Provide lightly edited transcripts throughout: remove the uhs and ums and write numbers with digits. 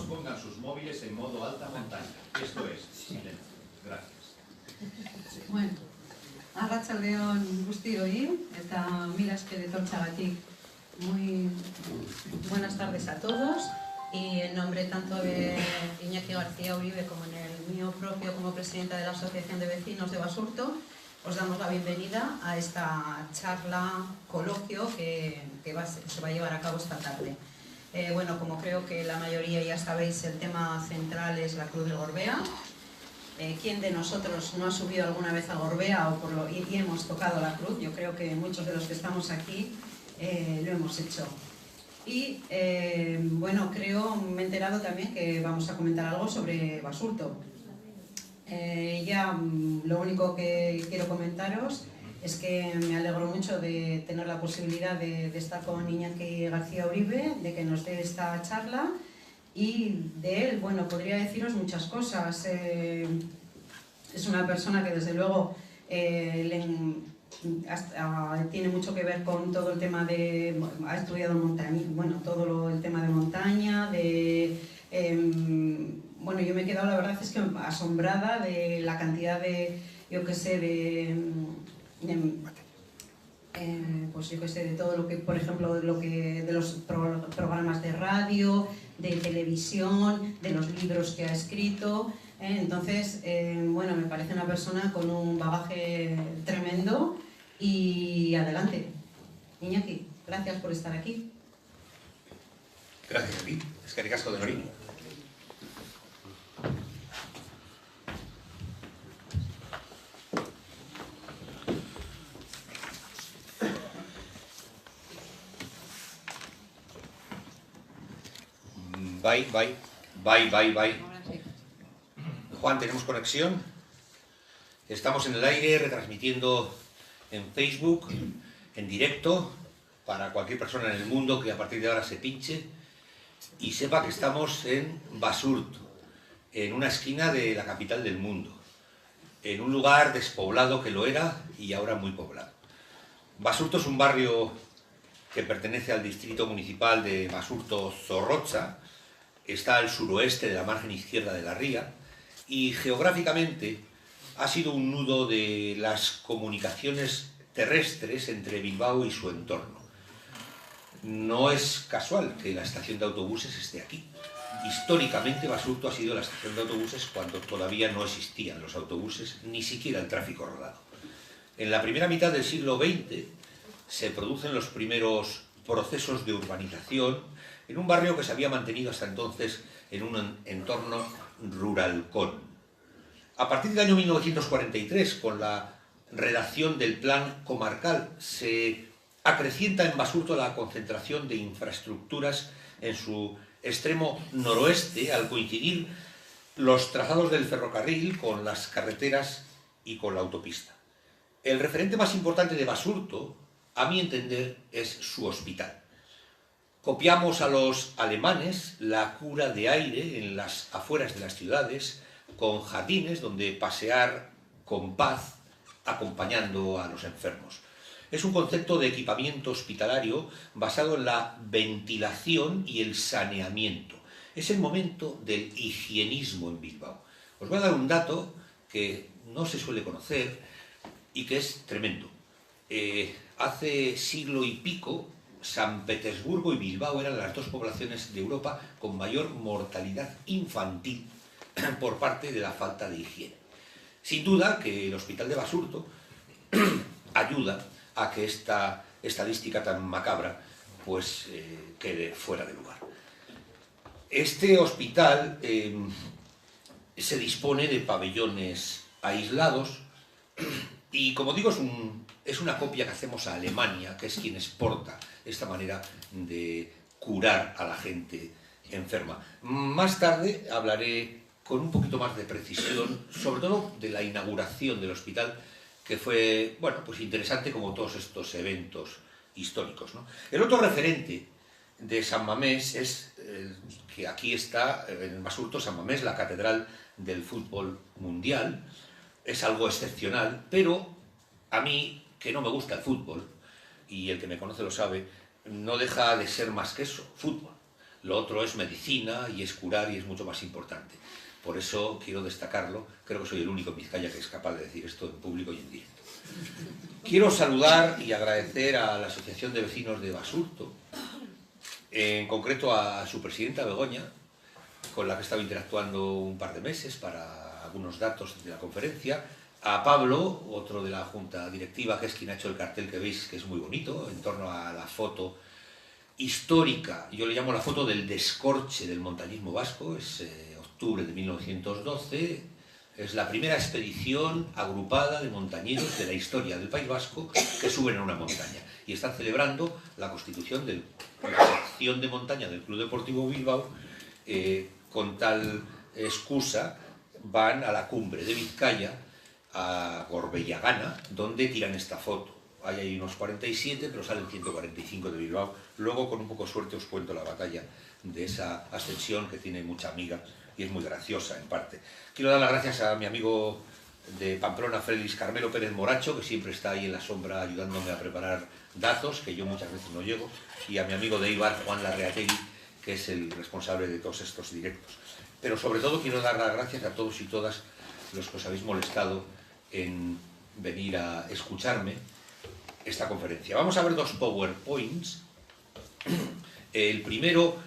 pongan sus móviles en modo alta montaña. Esto es silencio. Gracias. Bueno, arratsaldeon guztioi eta mila esker etortxagatik. Muy buenas tardes a todos. Y en nombre tanto de Iñaki García Uribe como en el mío propio como presidenta de la Asociación de Vecinos de Basurto, os damos la bienvenida a esta charla, coloquio que se va a llevar a cabo esta tarde. Bueno, como creo que la mayoría ya sabéis, el tema central es la Cruz del Gorbea. ¿Quién de nosotros no ha subido alguna vez al Gorbea y hemos tocado la cruz? Yo creo que muchos de los que estamos aquí lo hemos hecho. Y bueno, me he enterado también que vamos a comentar algo sobre Basurto. Lo único que quiero comentaros es que me alegro mucho de tener la posibilidad de estar con Iñaki García Uribe, de que nos dé esta charla, y de él, bueno, podría deciros muchas cosas. Es una persona que desde luego tiene mucho que ver con todo el tema ha estudiado montaña, bueno, todo el tema de montaña, bueno, yo me he quedado, la verdad es que asombrada de la cantidad de, yo qué sé, pues yo qué sé, de todo lo que, por ejemplo, de los programas de radio, de televisión, de los libros que ha escrito. Entonces, bueno, me parece una persona con un bagaje tremendo. Y adelante, Iñaki, gracias por estar aquí. Gracias a ti, eskerrik asko de Nori. Bye. Juan, ¿tenemos conexión? Estamos en el aire, retransmitiendo en Facebook, en directo, para cualquier persona en el mundo que a partir de ahora se pinche y sepa que estamos en Basurto, en una esquina de la capital del mundo, en un lugar despoblado que lo era y ahora muy poblado. Basurto es un barrio que pertenece al distrito municipal de Basurto-Zorrotza, está al suroeste de la margen izquierda de la ría y geográficamente ha sido un nudo de las comunicaciones terrestres entre Bilbao y su entorno. No es casual que la estación de autobuses esté aquí. Históricamente Basurto ha sido la estación de autobuses cuando todavía no existían los autobuses, ni siquiera el tráfico rodado. En la primera mitad del siglo XX se producen los primeros procesos de urbanización en un barrio que se había mantenido hasta entonces en un entorno ruralcón. A partir del año 1943, con la redacción del Plan Comarcal, se acrecienta en Basurto la concentración de infraestructuras en su extremo noroeste, al coincidir los trazados del ferrocarril con las carreteras y con la autopista. El referente más importante de Basurto, a mi entender, es su hospital. Copiamos a los alemanes la cura de aire en las afueras de las ciudades, con jardines donde pasear con paz, acompañando a los enfermos. Es un concepto de equipamiento hospitalario basado en la ventilación y el saneamiento. Es el momento del higienismo en Bilbao. Os voy a dar un dato que no se suele conocer y que es tremendo. Hace siglo y pico, San Petersburgo y Bilbao eran las dos poblaciones de Europa con mayor mortalidad infantil por parte de la falta de higiene. Sin duda que el Hospital de Basurto ayuda a que esta estadística tan macabra pues quede fuera de lugar. Este hospital se dispone de pabellones aislados y, como digo, es una copia que hacemos a Alemania, que es quien exporta esta manera de curar a la gente enferma. Más tarde hablaré con un poquito más de precisión, sobre todo de la inauguración del hospital, que fue, bueno, pues interesante como todos estos eventos históricos, ¿no? El otro referente de San Mamés es que aquí está, en Basurto, San Mamés, la catedral del fútbol mundial. Es algo excepcional, pero a mí, que no me gusta el fútbol, y el que me conoce lo sabe, no deja de ser más que eso, fútbol. Lo otro es medicina y es curar y es mucho más importante. Por eso quiero destacarlo, creo que soy el único en Vizcaya que es capaz de decir esto en público y en directo. Quiero saludar y agradecer a la Asociación de Vecinos de Basurto, en concreto a su presidenta Begoña, con la que he estado interactuando un par de meses para algunos datos de la conferencia, a Pablo, otro de la junta directiva, que es quien ha hecho el cartel que veis, que es muy bonito, en torno a la foto histórica, yo le llamo la foto del descorche del montañismo vasco, es octubre de 1912, es la primera expedición agrupada de montañeros de la historia del País Vasco que suben a una montaña y están celebrando la constitución de la sección de montaña del Club Deportivo Bilbao. Con tal excusa van a la cumbre de Vizcaya, a Gorbellagana, donde tiran esta foto. Hay unos 47, pero salen 145 de Bilbao. Luego, con un poco de suerte, os cuento la batalla de esa ascensión que tiene mucha amiga y es muy graciosa, en parte. Quiero dar las gracias a mi amigo de Pamplona, Félix Carmelo Pérez Moracho, que siempre está ahí en la sombra ayudándome a preparar datos, que yo muchas veces no llego, y a mi amigo de Eibar, Juan Larreategui, que es el responsable de todos estos directos. Pero sobre todo quiero dar las gracias a todos y todas los que os habéis molestado en venir a escucharme esta conferencia. Vamos a ver dos PowerPoints. El primero,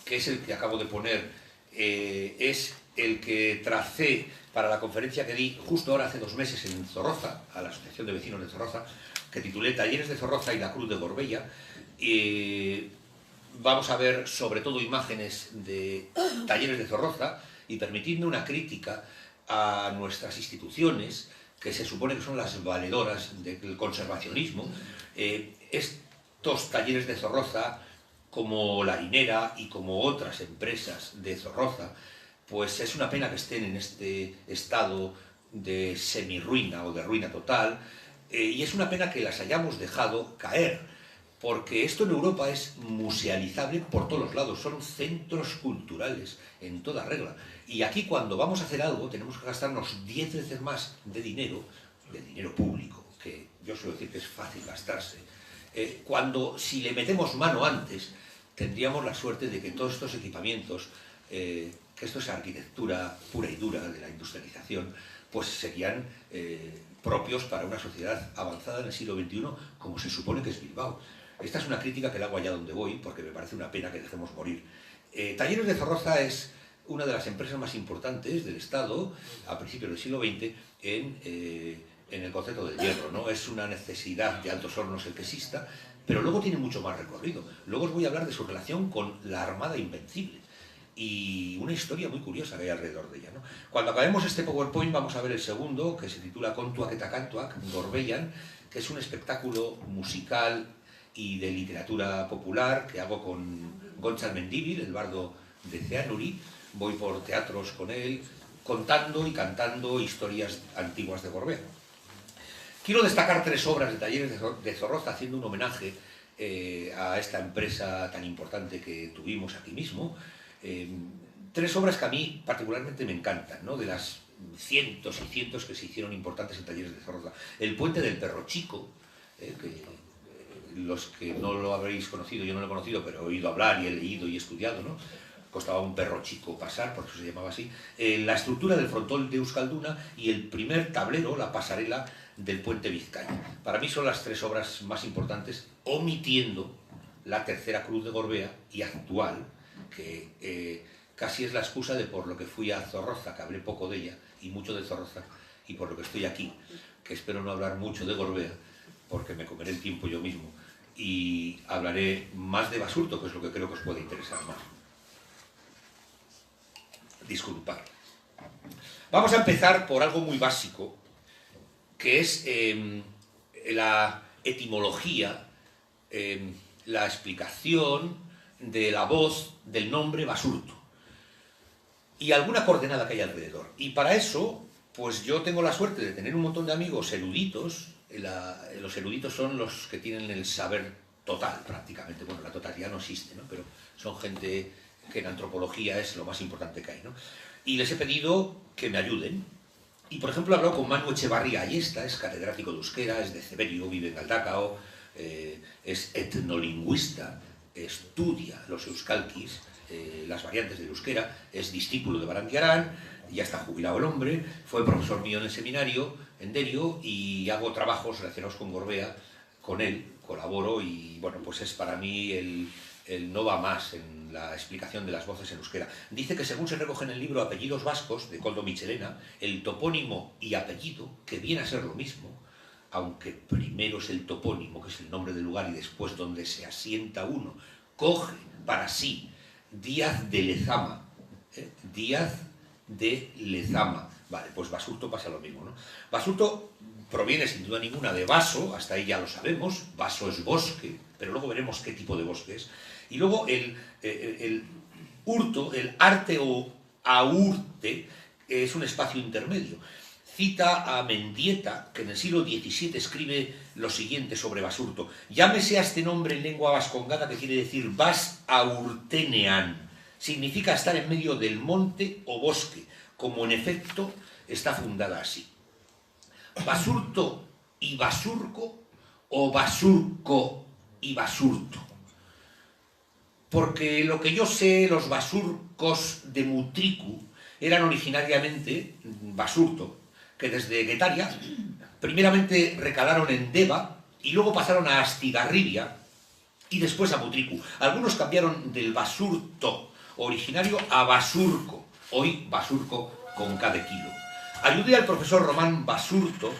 que es el que acabo de poner, es el que tracé para la conferencia que di justo ahora hace 2 meses en Zorroza, a la Asociación de Vecinos de Zorroza, que titulé Talleres de Zorroza y la Cruz de Gorbella. Vamos a ver sobre todo imágenes de Talleres de Zorroza y permitidme una crítica a nuestras instituciones, que se supone que son las valedoras del conservacionismo. Estos Talleres de Zorroza, como La Harinera y como otras empresas de Zorroza, pues es una pena que estén en este estado de semirruina o de ruina total, y es una pena que las hayamos dejado caer, porque esto en Europa es musealizable por todos los lados, son centros culturales en toda regla. Y aquí cuando vamos a hacer algo tenemos que gastarnos 10 veces más de dinero público, que yo suelo decir que es fácil gastarse, cuando si le metemos mano antes tendríamos la suerte de que todos estos equipamientos, que esto es arquitectura pura y dura de la industrialización, pues serían propios para una sociedad avanzada en el siglo XXI como se supone que es Bilbao. Esta es una crítica que la hago allá donde voy porque me parece una pena que dejemos morir. Talleres de Zorroza es una de las empresas más importantes del Estado a principios del siglo XX en el concepto del hierro, ¿no? Es una necesidad de Altos Hornos el que exista, pero luego tiene mucho más recorrido. Luego os voy a hablar de su relación con la Armada Invencible y una historia muy curiosa que hay alrededor de ella, ¿no? Cuando acabemos este PowerPoint vamos a ver el segundo, que se titula Kontuak eta Kantuak, Gorbellan, que es un espectáculo musical y de literatura popular que hago con Gontzal Mendívil, el bardo de Zeanuri. Voy por teatros con él, contando y cantando historias antiguas de Gorbea. Quiero destacar 3 obras de Talleres de Zorroza, haciendo un homenaje a esta empresa tan importante que tuvimos aquí mismo. 3 obras que a mí particularmente me encantan, ¿no? De las cientos y cientos que se hicieron importantes en Talleres de Zorroza. El Puente del Perro Chico, que los que no lo habréis conocido, yo no lo he conocido, pero he oído hablar y he leído y he estudiado, ¿no? Costaba un perro chico pasar, por eso se llamaba así. La estructura del frontón de Euskalduna y el primer tablero, la pasarela del Puente Vizcaya. Para mí son las 3 obras más importantes, omitiendo la tercera Cruz de Gorbea y actual, que casi es la excusa de por lo que fui a Zorroza, que hablé poco de ella y mucho de Zorroza, y por lo que estoy aquí, que espero no hablar mucho de Gorbea, porque me comeré el tiempo yo mismo, y hablaré más de Basurto, que es lo que creo que os puede interesar más. Disculpad. Vamos a empezar por algo muy básico, que es la etimología, la explicación de la voz del nombre Basurto y alguna coordenada que hay alrededor. Y para eso, pues yo tengo la suerte de tener un montón de amigos eruditos. Los eruditos son los que tienen el saber total, prácticamente. Bueno, la totalidad no existe, ¿no? Pero son gente que en antropología es lo más importante que hay, ¿no? Y les he pedido que me ayuden. Y, por ejemplo, he hablado con Manu Echevarría Ayesta, es catedrático de euskera, es de Ceberio, vive en Galdakao, es etnolingüista, estudia los euskalkis las variantes del euskera, es discípulo de Barandiarán, ya está jubilado el hombre, fue profesor mío en el seminario, en Derio, y hago trabajos relacionados con Gorbea, con él, colaboro, y bueno, pues es para mí el no va más en la explicación de las voces en euskera. Dice que según se recoge en el libro Apellidos Vascos, de Koldo Michelena, el topónimo y apellido, que viene a ser lo mismo, aunque primero es el topónimo, que es el nombre del lugar, y después donde se asienta uno, coge para sí Díaz de Lezama, Díaz de Lezama. Vale, pues Basurto pasa lo mismo, ¿no? Basurto proviene sin duda ninguna de vaso, hasta ahí ya lo sabemos, vaso es bosque, pero luego veremos qué tipo de bosque es. Y luego el hurto, el arte o aurte, es un espacio intermedio. Cita a Mendieta, que en el siglo XVII escribe lo siguiente sobre Basurto. Llámese a este nombre en lengua vascongada, que quiere decir vas aurtenean. Significa estar en medio del monte o bosque, como en efecto está fundada así. Basurto y Basurco, o Basurco y Basurto. Porque lo que yo sé, los basurcos de Mutriku eran originariamente Basurto, que desde Guetaria primeramente recalaron en Deva y luego pasaron a Astigarribia y después a Mutriku. Algunos cambiaron del Basurto originario a Basurco, hoy Basurco con cada kilo. Ayudé al profesor Román Basurto,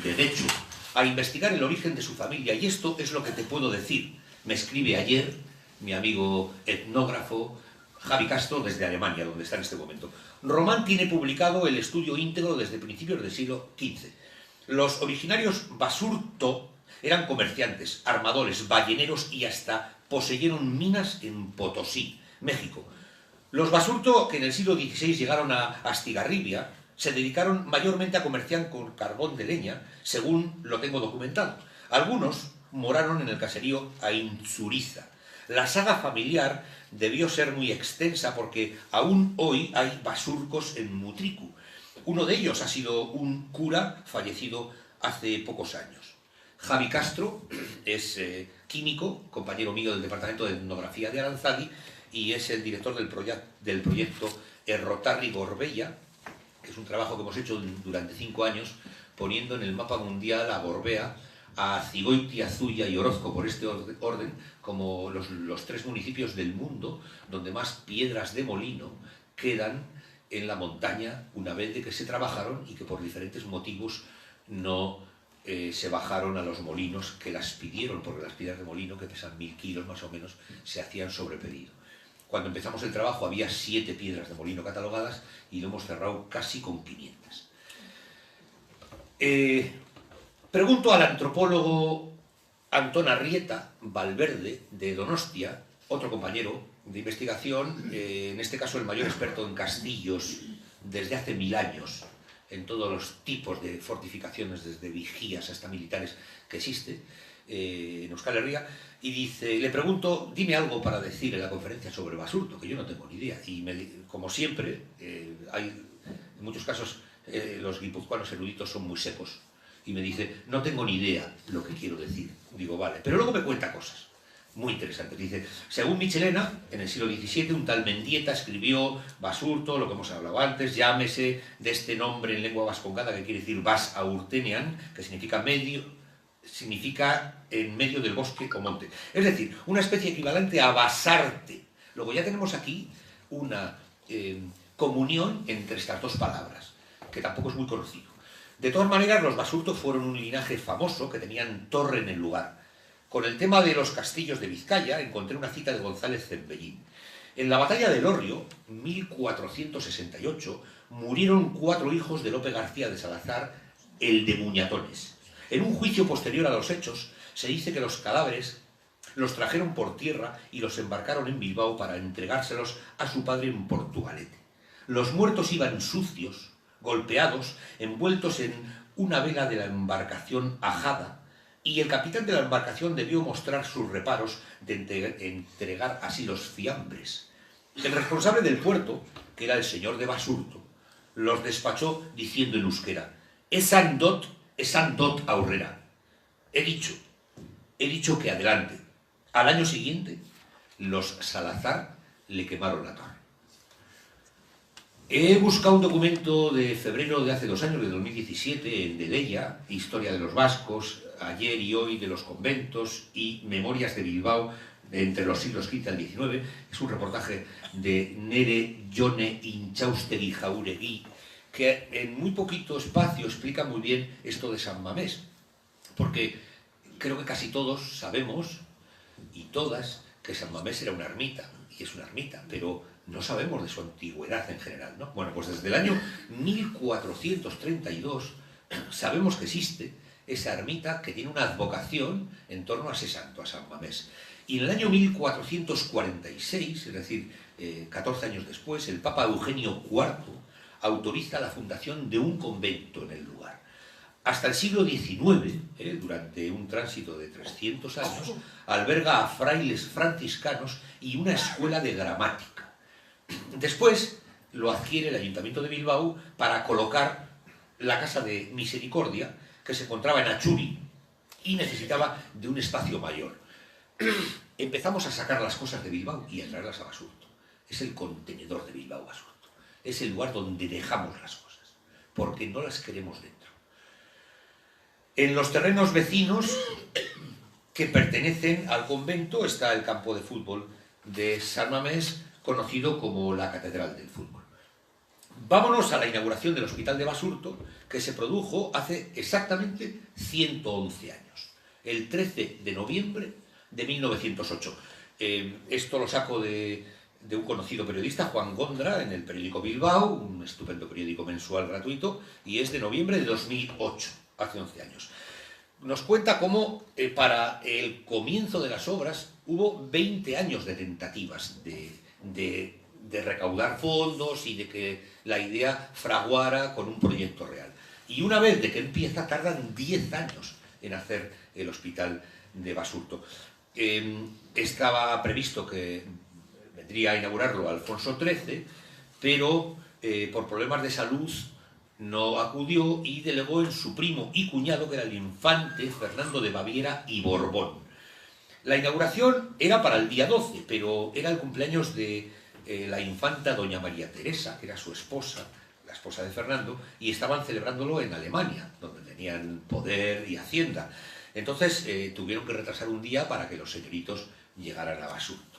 de Derecho, a investigar el origen de su familia, y esto es lo que te puedo decir. Me escribe ayer mi amigo etnógrafo Javi Castro desde Alemania, donde está en este momento. Román tiene publicado el estudio íntegro desde principios del siglo XV. Los originarios Basurto eran comerciantes, armadores, balleneros y hasta poseyeron minas en Potosí, México. Los Basurto, que en el siglo XVI llegaron a Astigarribia, se dedicaron mayormente a comerciar con carbón de leña, según lo tengo documentado. Algunos moraron en el caserío Aintzuriza. La saga familiar debió ser muy extensa porque aún hoy hay basurcos en Mutriku. Uno de ellos ha sido un cura fallecido hace pocos años. Javi Castro es químico, compañero mío del Departamento de Etnografía de Aranzadi, y es el director del proyecto Errotarri Gorbella, que es un trabajo que hemos hecho durante 5 años, poniendo en el mapa mundial a Gorbea, a Zigoiti, Azuya y Orozco, por este orden, como los 3 municipios del mundo donde más piedras de molino quedan en la montaña una vez de que se trabajaron y que por diferentes motivos no se bajaron a los molinos que las pidieron, porque las piedras de molino, que pesan 1000 kilos más o menos, se hacían sobre pedido. Cuando empezamos el trabajo había 7 piedras de molino catalogadas y lo hemos cerrado casi con 500. Pregunto al antropólogo Antón Arrieta Valverde, de Donostia, otro compañero de investigación, en este caso el mayor experto en castillos desde hace 1000 años, en todos los tipos de fortificaciones, desde vigías hasta militares que existe en Euskal Herria, y dice, le pregunto, dime algo para decir en la conferencia sobre Basurto, que yo no tengo ni idea. Y como siempre, hay en muchos casos los guipuzcoanos eruditos son muy secos. Y me dice, no tengo ni idea lo que quiero decir. Digo, vale, pero luego me cuenta cosas muy interesantes. Dice, según Michelena, en el siglo XVII, un tal Mendieta escribió Basurto, lo que hemos hablado antes, llámese de este nombre en lengua vascongada, que quiere decir Vas Aurtenean, que significa en medio del bosque o monte. Es decir, una especie equivalente a basarte. Luego ya tenemos aquí una comunión entre estas dos palabras, que tampoco es muy conocido. De todas maneras, los Basurto fueron un linaje famoso que tenían torre en el lugar. Con el tema de los castillos de Vizcaya encontré una cita de González Zembellín. En la batalla de Lorrio, 1468, murieron 4 hijos de Lope García de Salazar, el de Muñatones. En un juicio posterior a los hechos, se dice que los cadáveres los trajeron por tierra y los embarcaron en Bilbao para entregárselos a su padre en Portugalete. Los muertos iban sucios, golpeados, envueltos en una vela de la embarcación ajada, y el capitán de la embarcación debió mostrar sus reparos de entregar así los fiambres. El responsable del puerto, que era el señor de Basurto, los despachó diciendo en euskera, esan dot aurrera. He dicho que adelante. Al año siguiente, los Salazar le quemaron la torre. He buscado un documento de febrero de hace 2 años, de 2017, en Dedeia, Historia de los vascos, Ayer y hoy de los conventos y Memorias de Bilbao entre los siglos XV al XIX. Es un reportaje de Nere Jone Intxaustegi Jauregui, que en muy poquito espacio explica muy bien esto de San Mamés, porque creo que casi todos sabemos, y todas, que San Mamés era una ermita, y es una ermita, pero no sabemos de su antigüedad en general, ¿no? Bueno, pues desde el año 1432 sabemos que existe esa ermita que tiene una advocación en torno a ese santo, a San Mamés. Y en el año 1446, es decir, 14 años después, el Papa Eugenio IV autoriza la fundación de un convento en el lugar. Hasta el siglo XIX, durante un tránsito de 300 años, alberga a frailes franciscanos y una escuela de gramática. Después lo adquiere el Ayuntamiento de Bilbao para colocar la Casa de Misericordia, que se encontraba en Achuri y necesitaba de un espacio mayor. Empezamos a sacar las cosas de Bilbao y a traerlas a Basurto. Es el contenedor de Bilbao, Basurto. Es el lugar donde dejamos las cosas, porque no las queremos dentro. En los terrenos vecinos que pertenecen al convento está el campo de fútbol de San Mamés, conocido como la Catedral del Fútbol. Vámonos a la inauguración del Hospital de Basurto, que se produjo hace exactamente 111 años, el 13 de noviembre de 1908. Esto lo saco de un conocido periodista, Juan Gondra, en el periódico Bilbao, un estupendo periódico mensual gratuito, y es de noviembre de 2008, hace 11 años. Nos cuenta cómo para el comienzo de las obras hubo 20 años de tentativas de recaudar fondos y de que la idea fraguara con un proyecto real. Y una vez de que empieza, tardan 10 años en hacer el Hospital de Basurto. Estaba previsto que vendría a inaugurarlo Alfonso XIII, pero por problemas de salud no acudió y delegó en su primo y cuñado, que era el infante Fernando de Baviera y Borbón. La inauguración era para el día 12, pero era el cumpleaños de la infanta doña María Teresa, que era su esposa, la esposa de Fernando, y estaban celebrándolo en Alemania, donde tenían poder y hacienda. Entonces tuvieron que retrasar un día para que los señoritos llegaran a Basurto.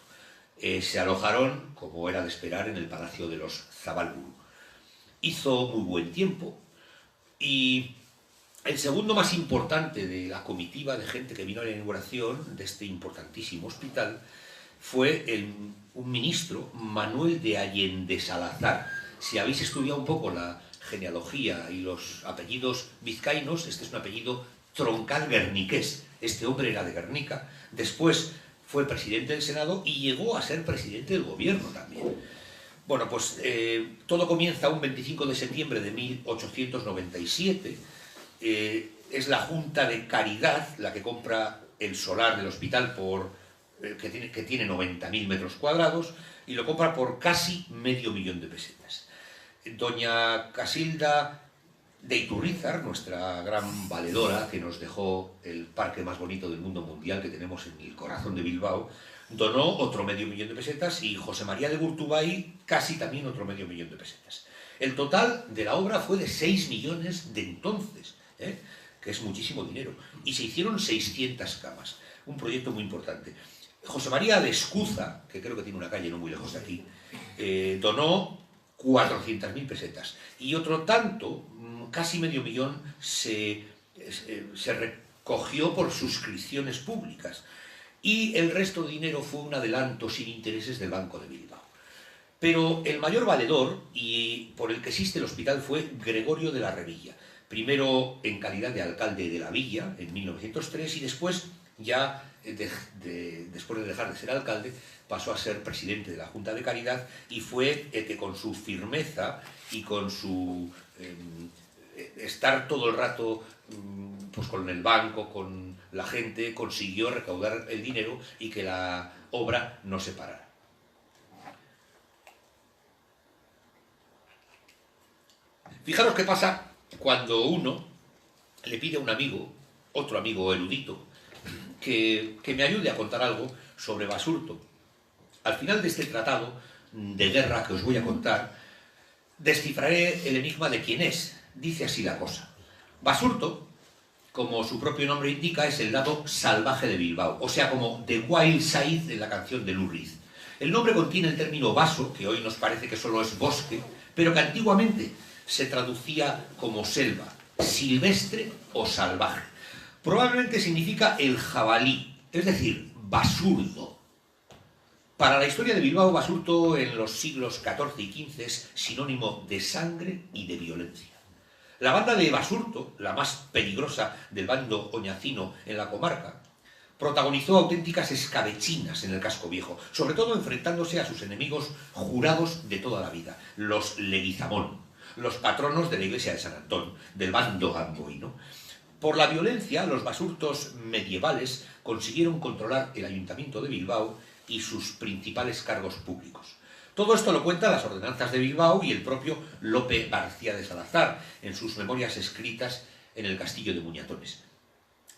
Se alojaron, como era de esperar, en el Palacio de los Zabalburu. Hizo muy buen tiempo y el segundo más importante de la comitiva de gente que vino a la inauguración de este importantísimo hospital fue un ministro, Manuel de Allende Salazar. Si habéis estudiado un poco la genealogía y los apellidos vizcaínos, este es un apellido troncal guerniqués. Este hombre era de Guernica, después fue presidente del Senado y llegó a ser presidente del gobierno también. Bueno, pues todo comienza un 25 de septiembre de 1897. Es la Junta de Caridad la que compra el solar del hospital que tiene 90.000 metros cuadrados y lo compra por casi $500.000 de pesetas. Doña Casilda de Iturrizar, nuestra gran valedora, que nos dejó el parque más bonito del mundo mundial que tenemos en el corazón de Bilbao, donó otro $500.000 de pesetas y José María de Gurtubay casi también otro $500.000 de pesetas. El total de la obra fue de 6 millones de entonces, que es muchísimo dinero, y se hicieron 600 camas, un proyecto muy importante. José María de Escuza, que creo que tiene una calle no muy lejos de aquí, donó 400.000 pesetas, y otro tanto, casi $500.000, se recogió por suscripciones públicas. Y el resto de dinero fue un adelanto sin intereses del Banco de Bilbao. Pero el mayor valedor, y por el que existe el hospital, fue Gregorio de la Revilla. Primero en calidad de alcalde de la villa, en 1903, y después, ya después de dejar de ser alcalde, pasó a ser presidente de la Junta de Caridad, y fue el que con su firmeza y con su estar todo el rato pues con el banco, con la gente, consiguió recaudar el dinero y que la obra no se parara. Fijaros qué pasa cuando uno le pide a un amigo, otro amigo erudito, que me ayude a contar algo sobre Basurto. Al final de este tratado de guerra que os voy a contar, descifraré el enigma de quién es. Dice así la cosa. Basurto, como su propio nombre indica, es el lado salvaje de Bilbao, o sea, como The Wild Side en la canción de Lou Reed. El nombre contiene el término vaso, que hoy nos parece que solo es bosque, pero que antiguamente se traducía como selva, silvestre o salvaje. Probablemente significa el jabalí, es decir, basurdo. Para la historia de Bilbao, Basurto en los siglos XIV y XV es sinónimo de sangre y de violencia. La banda de Basurto, la más peligrosa del bando oñacino en la comarca, protagonizó auténticas escabechinas en el casco viejo, sobre todo enfrentándose a sus enemigos jurados de toda la vida, los Leguizamón, los patronos de la iglesia de San Antón, del bando gamboino. Por la violencia, los basurtos medievales consiguieron controlar el ayuntamiento de Bilbao y sus principales cargos públicos. Todo esto lo cuentan las ordenanzas de Bilbao y el propio Lope García de Salazar en sus memorias escritas en el castillo de Muñatones.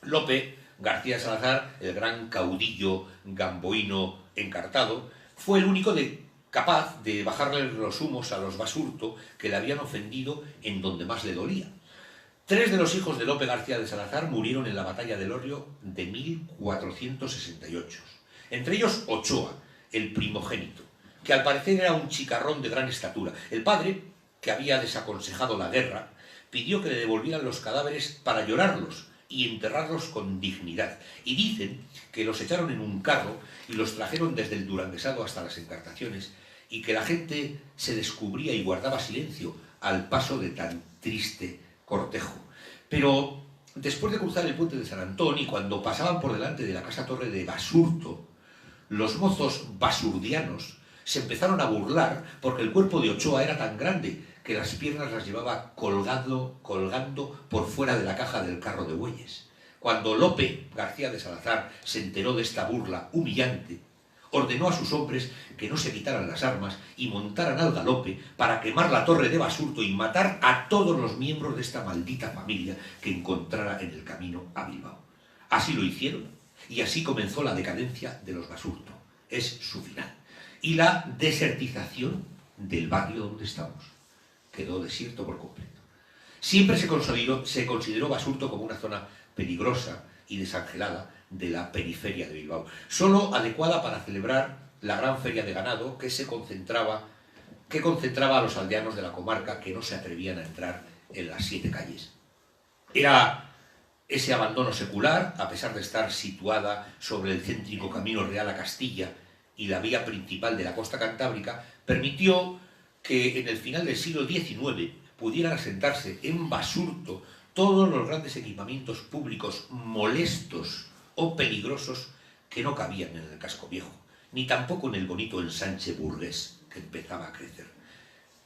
Lope García de Salazar, el gran caudillo gamboino encartado, fue el único capaz de bajarle los humos a los Basurto que le habían ofendido en donde más le dolía. 3 de los hijos de Lope García de Salazar murieron en la batalla del Orio de 1468. Entre ellos Ochoa, el primogénito, que al parecer era un chicarrón de gran estatura. El padre, que había desaconsejado la guerra, pidió que le devolvieran los cadáveres para llorarlos y enterrarlos con dignidad. Y dicen que los echaron en un carro y los trajeron desde el Duranguesado hasta las Encartaciones, y que la gente se descubría y guardaba silencio al paso de tan triste cortejo. Pero después de cruzar el puente de San Antón y cuando pasaban por delante de la casa torre de Basurto, los mozos basurdianos se empezaron a burlar porque el cuerpo de Ochoa era tan grande que las piernas las llevaba colgando por fuera de la caja del carro de bueyes. Cuando Lope García de Salazar se enteró de esta burla humillante, ordenó a sus hombres que no se quitaran las armas y montaran al galope para quemar la torre de Basurto y matar a todos los miembros de esta maldita familia que encontrara en el camino a Bilbao. Así lo hicieron y así comenzó la decadencia de los Basurto. Es su final. Y la desertización del barrio donde estamos. Quedó desierto por completo. Siempre se consideró Basurto como una zona peligrosa y desangelada de la periferia de Bilbao, solo adecuada para celebrar la gran feria de ganado que concentraba a los aldeanos de la comarca que no se atrevían a entrar en las 7 calles. Era ese abandono secular, a pesar de estar situada sobre el céntrico camino real a Castilla y la vía principal de la costa cantábrica, permitió que en el final del siglo XIX pudieran asentarse en Basurto todos los grandes equipamientos públicos molestos o peligrosos que no cabían en el casco viejo, ni tampoco en el bonito ensanche burgués que empezaba a crecer.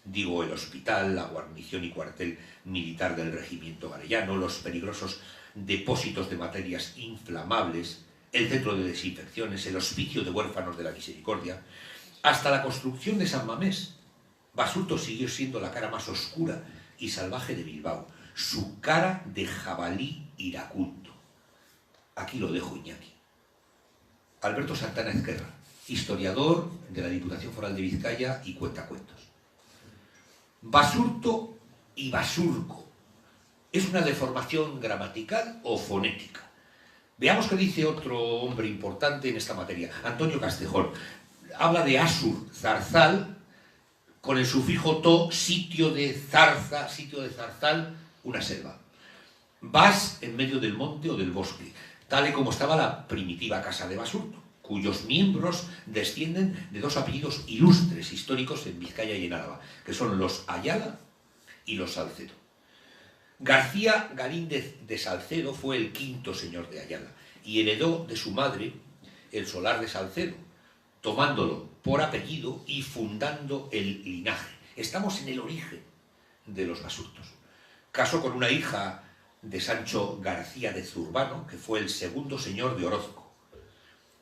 Digo, el hospital, la guarnición y cuartel militar del regimiento garellano, los peligrosos depósitos de materias inflamables, el centro de desinfecciones, el hospicio de huérfanos de la misericordia, hasta la construcción de San Mamés. Basurto siguió siendo la cara más oscura y salvaje de Bilbao, su cara de jabalí iracundo. Aquí lo dejo, Iñaki. Alberto Santana Ezquerra, historiador de la Diputación Foral de Vizcaya y cuentacuentos. Basurto y basurco. ¿Es una deformación gramatical o fonética? Veamos qué dice otro hombre importante en esta materia, Antonio Castejón. Habla de asur, zarzal, con el sufijo to, sitio de zarza, sitio de zarzal, una selva. Vas en medio del monte o del bosque, tal y como estaba la primitiva casa de Basurto, cuyos miembros descienden de 2 apellidos ilustres históricos en Vizcaya y en Álava, que son los Ayala y los Salcedo. García Galíndez de Salcedo fue el 5º señor de Ayala y heredó de su madre el solar de Salcedo, tomándolo por apellido y fundando el linaje. Estamos en el origen de los Basurtos. Casó con una hija de Sancho García de Zurbano, que fue el 2º señor de Orozco.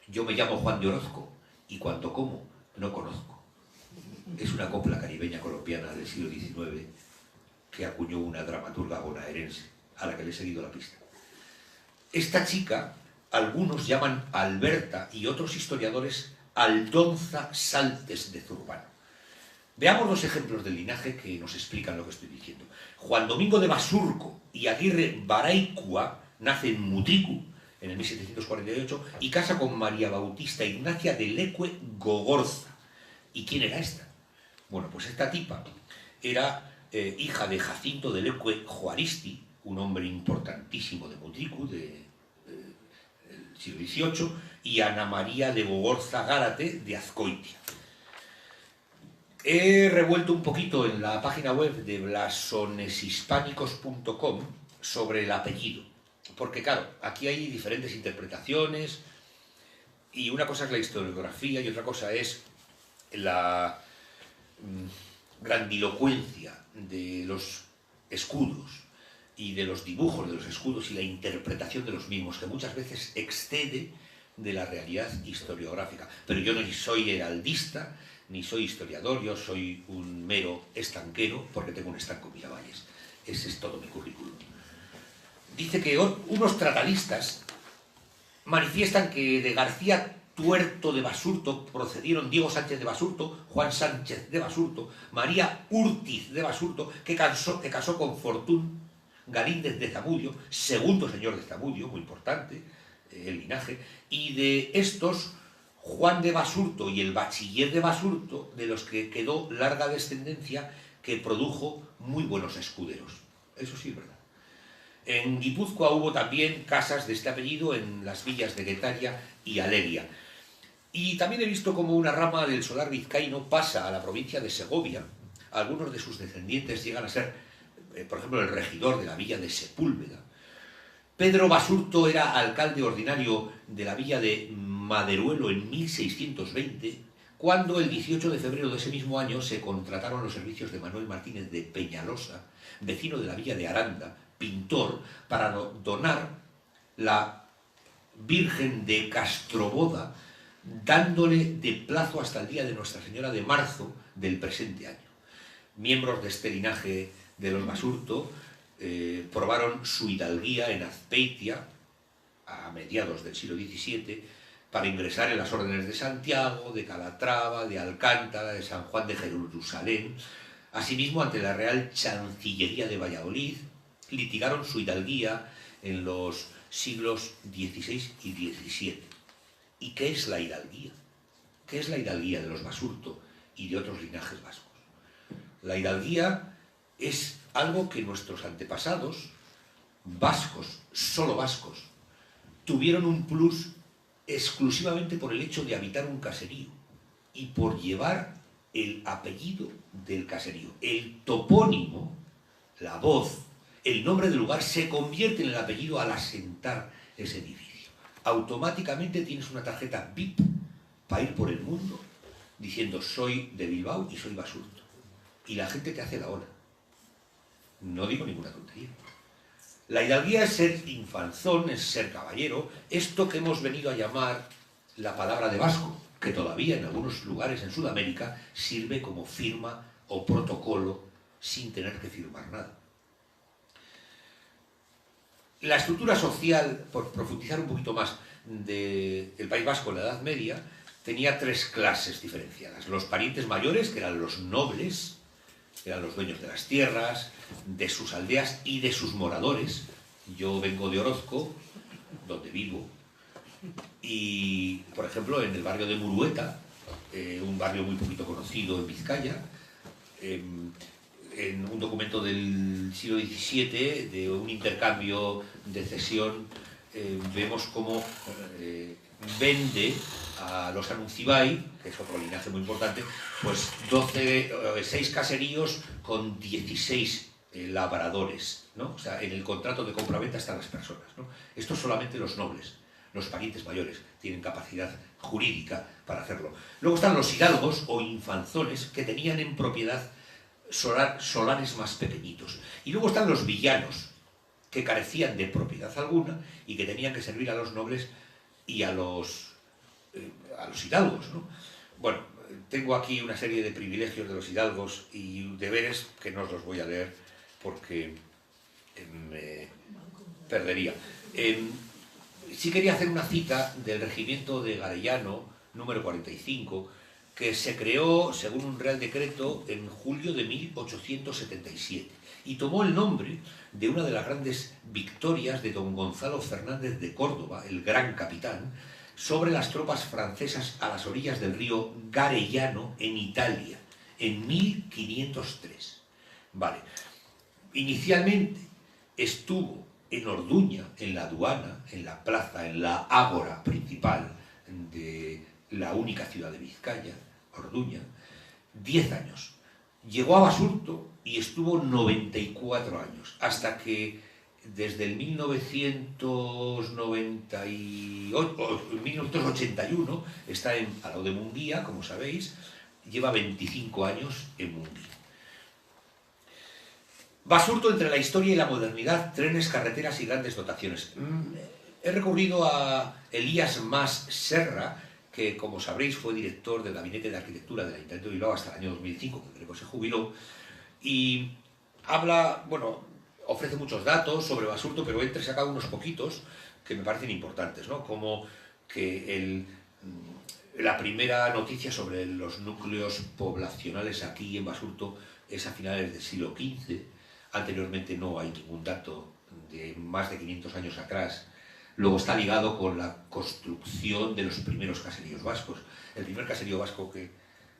Yo me llamo Juan de Orozco y cuando como no conozco. Es una copla caribeña colombiana del siglo XIX que acuñó una dramaturga bonaerense, a la que le he seguido la pista. Esta chica, algunos llaman Alberta y otros historiadores Aldonza Saltes de Zurbano. Veamos dos ejemplos del linaje que nos explican lo que estoy diciendo. Juan Domingo de Basurco y Aguirre Baraicua nace en Mutricu en el 1748 y casa con María Bautista Ignacia de Leque Gogorza. ¿Y quién era esta? Bueno, pues esta tipa era hija de Jacinto de Leque Juaristi, un hombre importantísimo de Mutricu del siglo XVIII, y Ana María de Gogorza Gárate de Azcoitia. He revuelto un poquito en la página web de blasoneshispánicos.com sobre el apellido, porque claro, aquí hay diferentes interpretaciones y una cosa es la historiografía y otra cosa es la grandilocuencia de los escudos y de los dibujos de los escudos y la interpretación de los mismos, que muchas veces excede de la realidad historiográfica. Pero yo no soy heraldista, ni soy historiador, yo soy un mero estanquero porque tengo un estanco en Miravalles. Ese es todo mi currículum. Dice que unos tratadistas manifiestan que de García Tuerto de Basurto procedieron Diego Sánchez de Basurto, Juan Sánchez de Basurto, María Urtiz de Basurto, que casó con Fortún Galíndez de Zamudio, segundo señor de Zamudio, muy importante, el linaje, y de estos Juan de Basurto y el bachiller de Basurto, de los que quedó larga descendencia que produjo muy buenos escuderos. Eso sí es verdad. En Guipúzcoa hubo también casas de este apellido en las villas de Guetaria y Aleria. Y también he visto como una rama del solar vizcaíno pasa a la provincia de Segovia. Algunos de sus descendientes llegan a ser, por ejemplo, el regidor de la villa de Sepúlveda. Pedro Basurto era alcalde ordinario de la villa de Maderuelo en 1620, cuando el 18 de febrero de ese mismo año se contrataron los servicios de Manuel Martínez de Peñalosa, vecino de la villa de Aranda, pintor, para donar la Virgen de Castroboda, dándole de plazo hasta el día de Nuestra Señora de marzo del presente año. Miembros de este linaje de los Basurto probaron su hidalguía en Azpeitia a mediados del siglo XVII para ingresar en las órdenes de Santiago, de Calatrava, de Alcántara, de San Juan de Jerusalén. Asimismo, ante la Real Chancillería de Valladolid, litigaron su hidalguía en los siglos XVI y XVII. ¿Y qué es la hidalguía? ¿Qué es la hidalguía de los Basurto y de otros linajes vascos? La hidalguía es algo que nuestros antepasados, vascos, solo vascos, tuvieron un plus exclusivamente por el hecho de habitar un caserío y por llevar el apellido del caserío. El topónimo, la voz, el nombre del lugar se convierte en el apellido al asentar ese edificio. Automáticamente tienes una tarjeta VIP para ir por el mundo diciendo soy de Bilbao y soy Basurto. Y la gente te hace la hora. No digo ninguna tontería. La hidalguía es ser infanzón, es ser caballero, esto que hemos venido a llamar la palabra de vasco, que todavía en algunos lugares en Sudamérica sirve como firma o protocolo sin tener que firmar nada. La estructura social, por profundizar un poquito más del País Vasco en la Edad Media, tenía tres clases diferenciadas. Los parientes mayores, que eran los nobles, eran los dueños de las tierras, de sus aldeas y de sus moradores. Yo vengo de Orozco, donde vivo, y, por ejemplo, en el barrio de Murueta, un barrio muy poquito conocido en Vizcaya, en un documento del siglo XVII, de un intercambio de cesión, vemos cómo vende a los Anuncibai, que es otro linaje muy importante, pues 6 caseríos con 16 labradores, ¿no? O sea, en el contrato de compra-venta están las personas, ¿no? Esto solamente los nobles, los parientes mayores, tienen capacidad jurídica para hacerlo. Luego están los hidalgos o infanzones, que tenían en propiedad solares más pequeñitos. Y luego están los villanos, que carecían de propiedad alguna y que tenían que servir a los nobles y a los hidalgos, ¿no? Bueno, tengo aquí una serie de privilegios de los hidalgos y deberes que no os los voy a leer porque me perdería. Sí quería hacer una cita del regimiento de Garellano número 45, que se creó, según un real decreto, en julio de 1877, y tomó el nombre de una de las grandes victorias de don Gonzalo Fernández de Córdoba, el gran capitán, sobre las tropas francesas a las orillas del río Garellano, en Italia, en 1503. Vale. Inicialmente estuvo en Orduña, en la aduana, en la plaza, en la ágora principal de la única ciudad de Vizcaya, Orduña, 10 años. Llegó a Basurto y estuvo 94 años, hasta que desde el 1981 está al lado de Munguía, como sabéis, lleva 25 años en Munguía. Basurto entre la historia y la modernidad, trenes, carreteras y grandes dotaciones. He recurrido a Elías Mas Serra, que como sabréis fue director del Gabinete de Arquitectura del Ayuntamiento de Bilbao hasta el año 2005, que luego se jubiló, y habla, bueno, ofrece muchos datos sobre Basurto, pero he entresacado unos poquitos que me parecen importantes, ¿no? Como que la primera noticia sobre los núcleos poblacionales aquí en Basurto es a finales del siglo XV. Anteriormente no hay ningún dato de más de 500 años atrás. Luego está ligado con la construcción de los primeros caseríos vascos. El primer caserío vasco que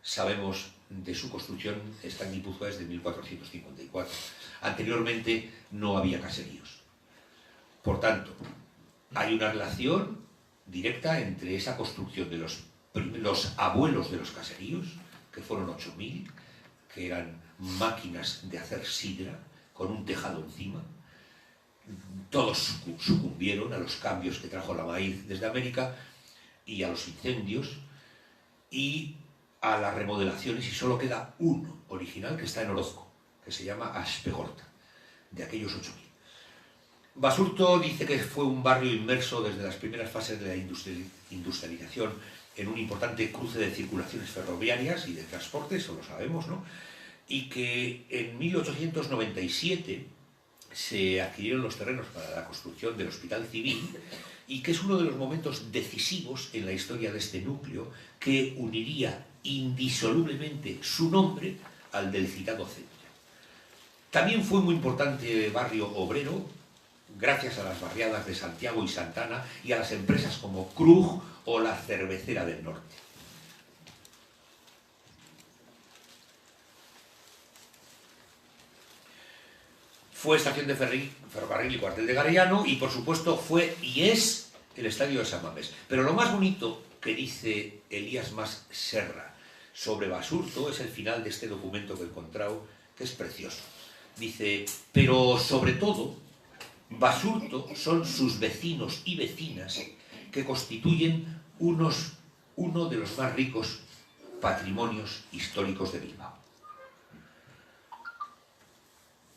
sabemos de su construcción está en Guipúzcoa desde 1454. Anteriormente no había caseríos. Por tanto, hay una relación directa entre esa construcción de los abuelos de los caseríos, que fueron 8.000, que eran máquinas de hacer sidra, con un tejado encima. Todos sucumbieron a los cambios que trajo la maíz desde América y a los incendios y a las remodelaciones, y solo queda uno original que está en Orozco, que se llama Aspegorta, de aquellos 8.000. Basurto dice que fue un barrio inmerso desde las primeras fases de la industrialización en un importante cruce de circulaciones ferroviarias y de transporte, eso lo sabemos, ¿no? Y que en 1897 se adquirieron los terrenos para la construcción del Hospital Civil, y que es uno de los momentos decisivos en la historia de este núcleo, que uniría indisolublemente su nombre al del citado centro. También fue muy importante barrio obrero, gracias a las barriadas de Santiago y Santana y a las empresas como Krug o la Cervecera del Norte. Fue estación de ferrocarril y cuartel de Garellano, y por supuesto fue y es el estadio de San Mamés. Pero lo más bonito que dice Elías Mas Serra sobre Basurto es el final de este documento que he encontrado, que es precioso. Dice: pero sobre todo, Basurto son sus vecinos y vecinas, que constituyen uno de los más ricos patrimonios históricos de Bilbao.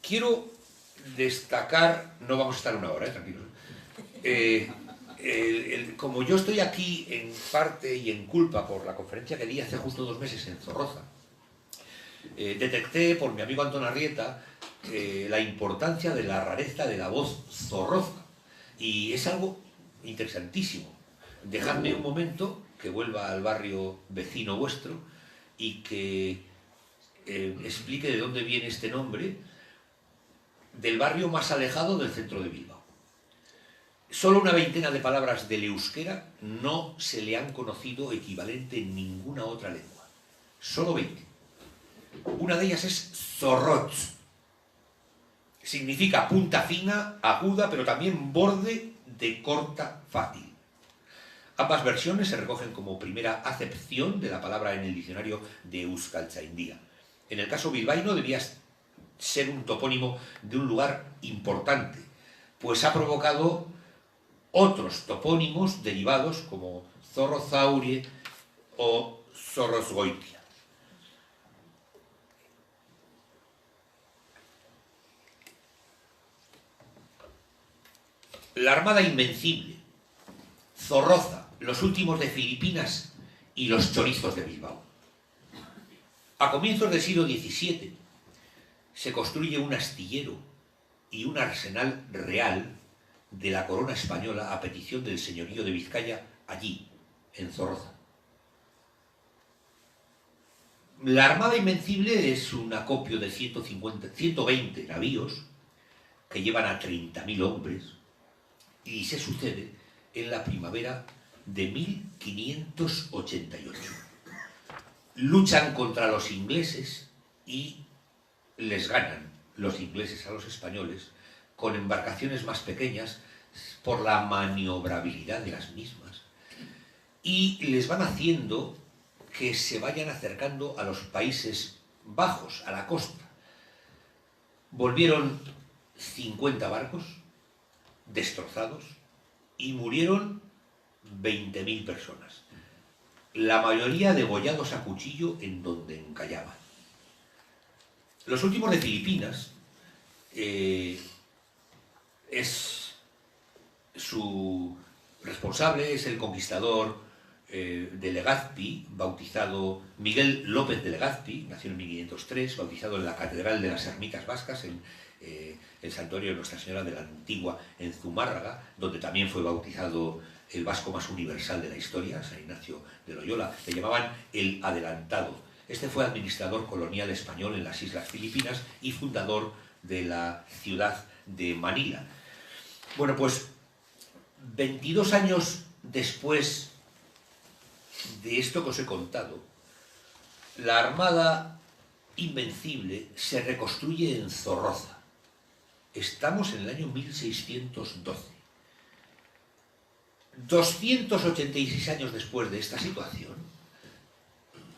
Quiero destacar, no vamos a estar una hora, tranquilos. Como yo estoy aquí en parte y en culpa por la conferencia que di hace justo 2 meses en Zorroza, detecté por mi amigo Antón Arrieta la importancia de la rareza de la voz zorroza, y es algo interesantísimo. Dejadme un momento que vuelva al barrio vecino vuestro y que explique de dónde viene este nombre, del barrio más alejado del centro de Bilbao. Solo una veintena de palabras del euskera no se le han conocido equivalente en ninguna otra lengua. Solo 20. Una de ellas es zorrotz. Significa punta fina, aguda, pero también borde de corta fácil. Ambas versiones se recogen como primera acepción de la palabra en el diccionario de Euskaltzaindia. En el caso bilbaíno debía ser un topónimo de un lugar importante, pues ha provocado otros topónimos derivados como Zorrozaurie o Zorrozgoitia. La Armada Invencible, Zorroza, los últimos de Filipinas y los chorizos de Bilbao. A comienzos del siglo XVII se construye un astillero y un arsenal real de la corona española a petición del señorío de Vizcaya allí, en Zorroza. La Armada Invencible es un acopio de 120 navíos que llevan a 30.000 hombres y se sucede en la primavera de 1588. Luchan contra los ingleses y les ganan los ingleses a los españoles con embarcaciones más pequeñas por la maniobrabilidad de las mismas, y les van haciendo que se vayan acercando a los Países Bajos, a la costa. Volvieron 50 barcos destrozados y murieron 20.000 personas, la mayoría degollados a cuchillo en donde encallaban. Los últimos de Filipinas, su responsable es el conquistador de Legazpi, bautizado Miguel López de Legazpi, nació en 1503, bautizado en la Catedral de las Ermitas Vascas, en el santuario de Nuestra Señora de la Antigua, en Zumárraga, donde también fue bautizado el vasco más universal de la historia, San Ignacio de Loyola. Le llamaban el Adelantado. Este fue administrador colonial español en las Islas Filipinas y fundador de la ciudad de Manila. Bueno, pues 22 años después de esto que os he contado, la Armada Invencible se reconstruye en Zorroza. Estamos en el año 1612. 286 años después de esta situación,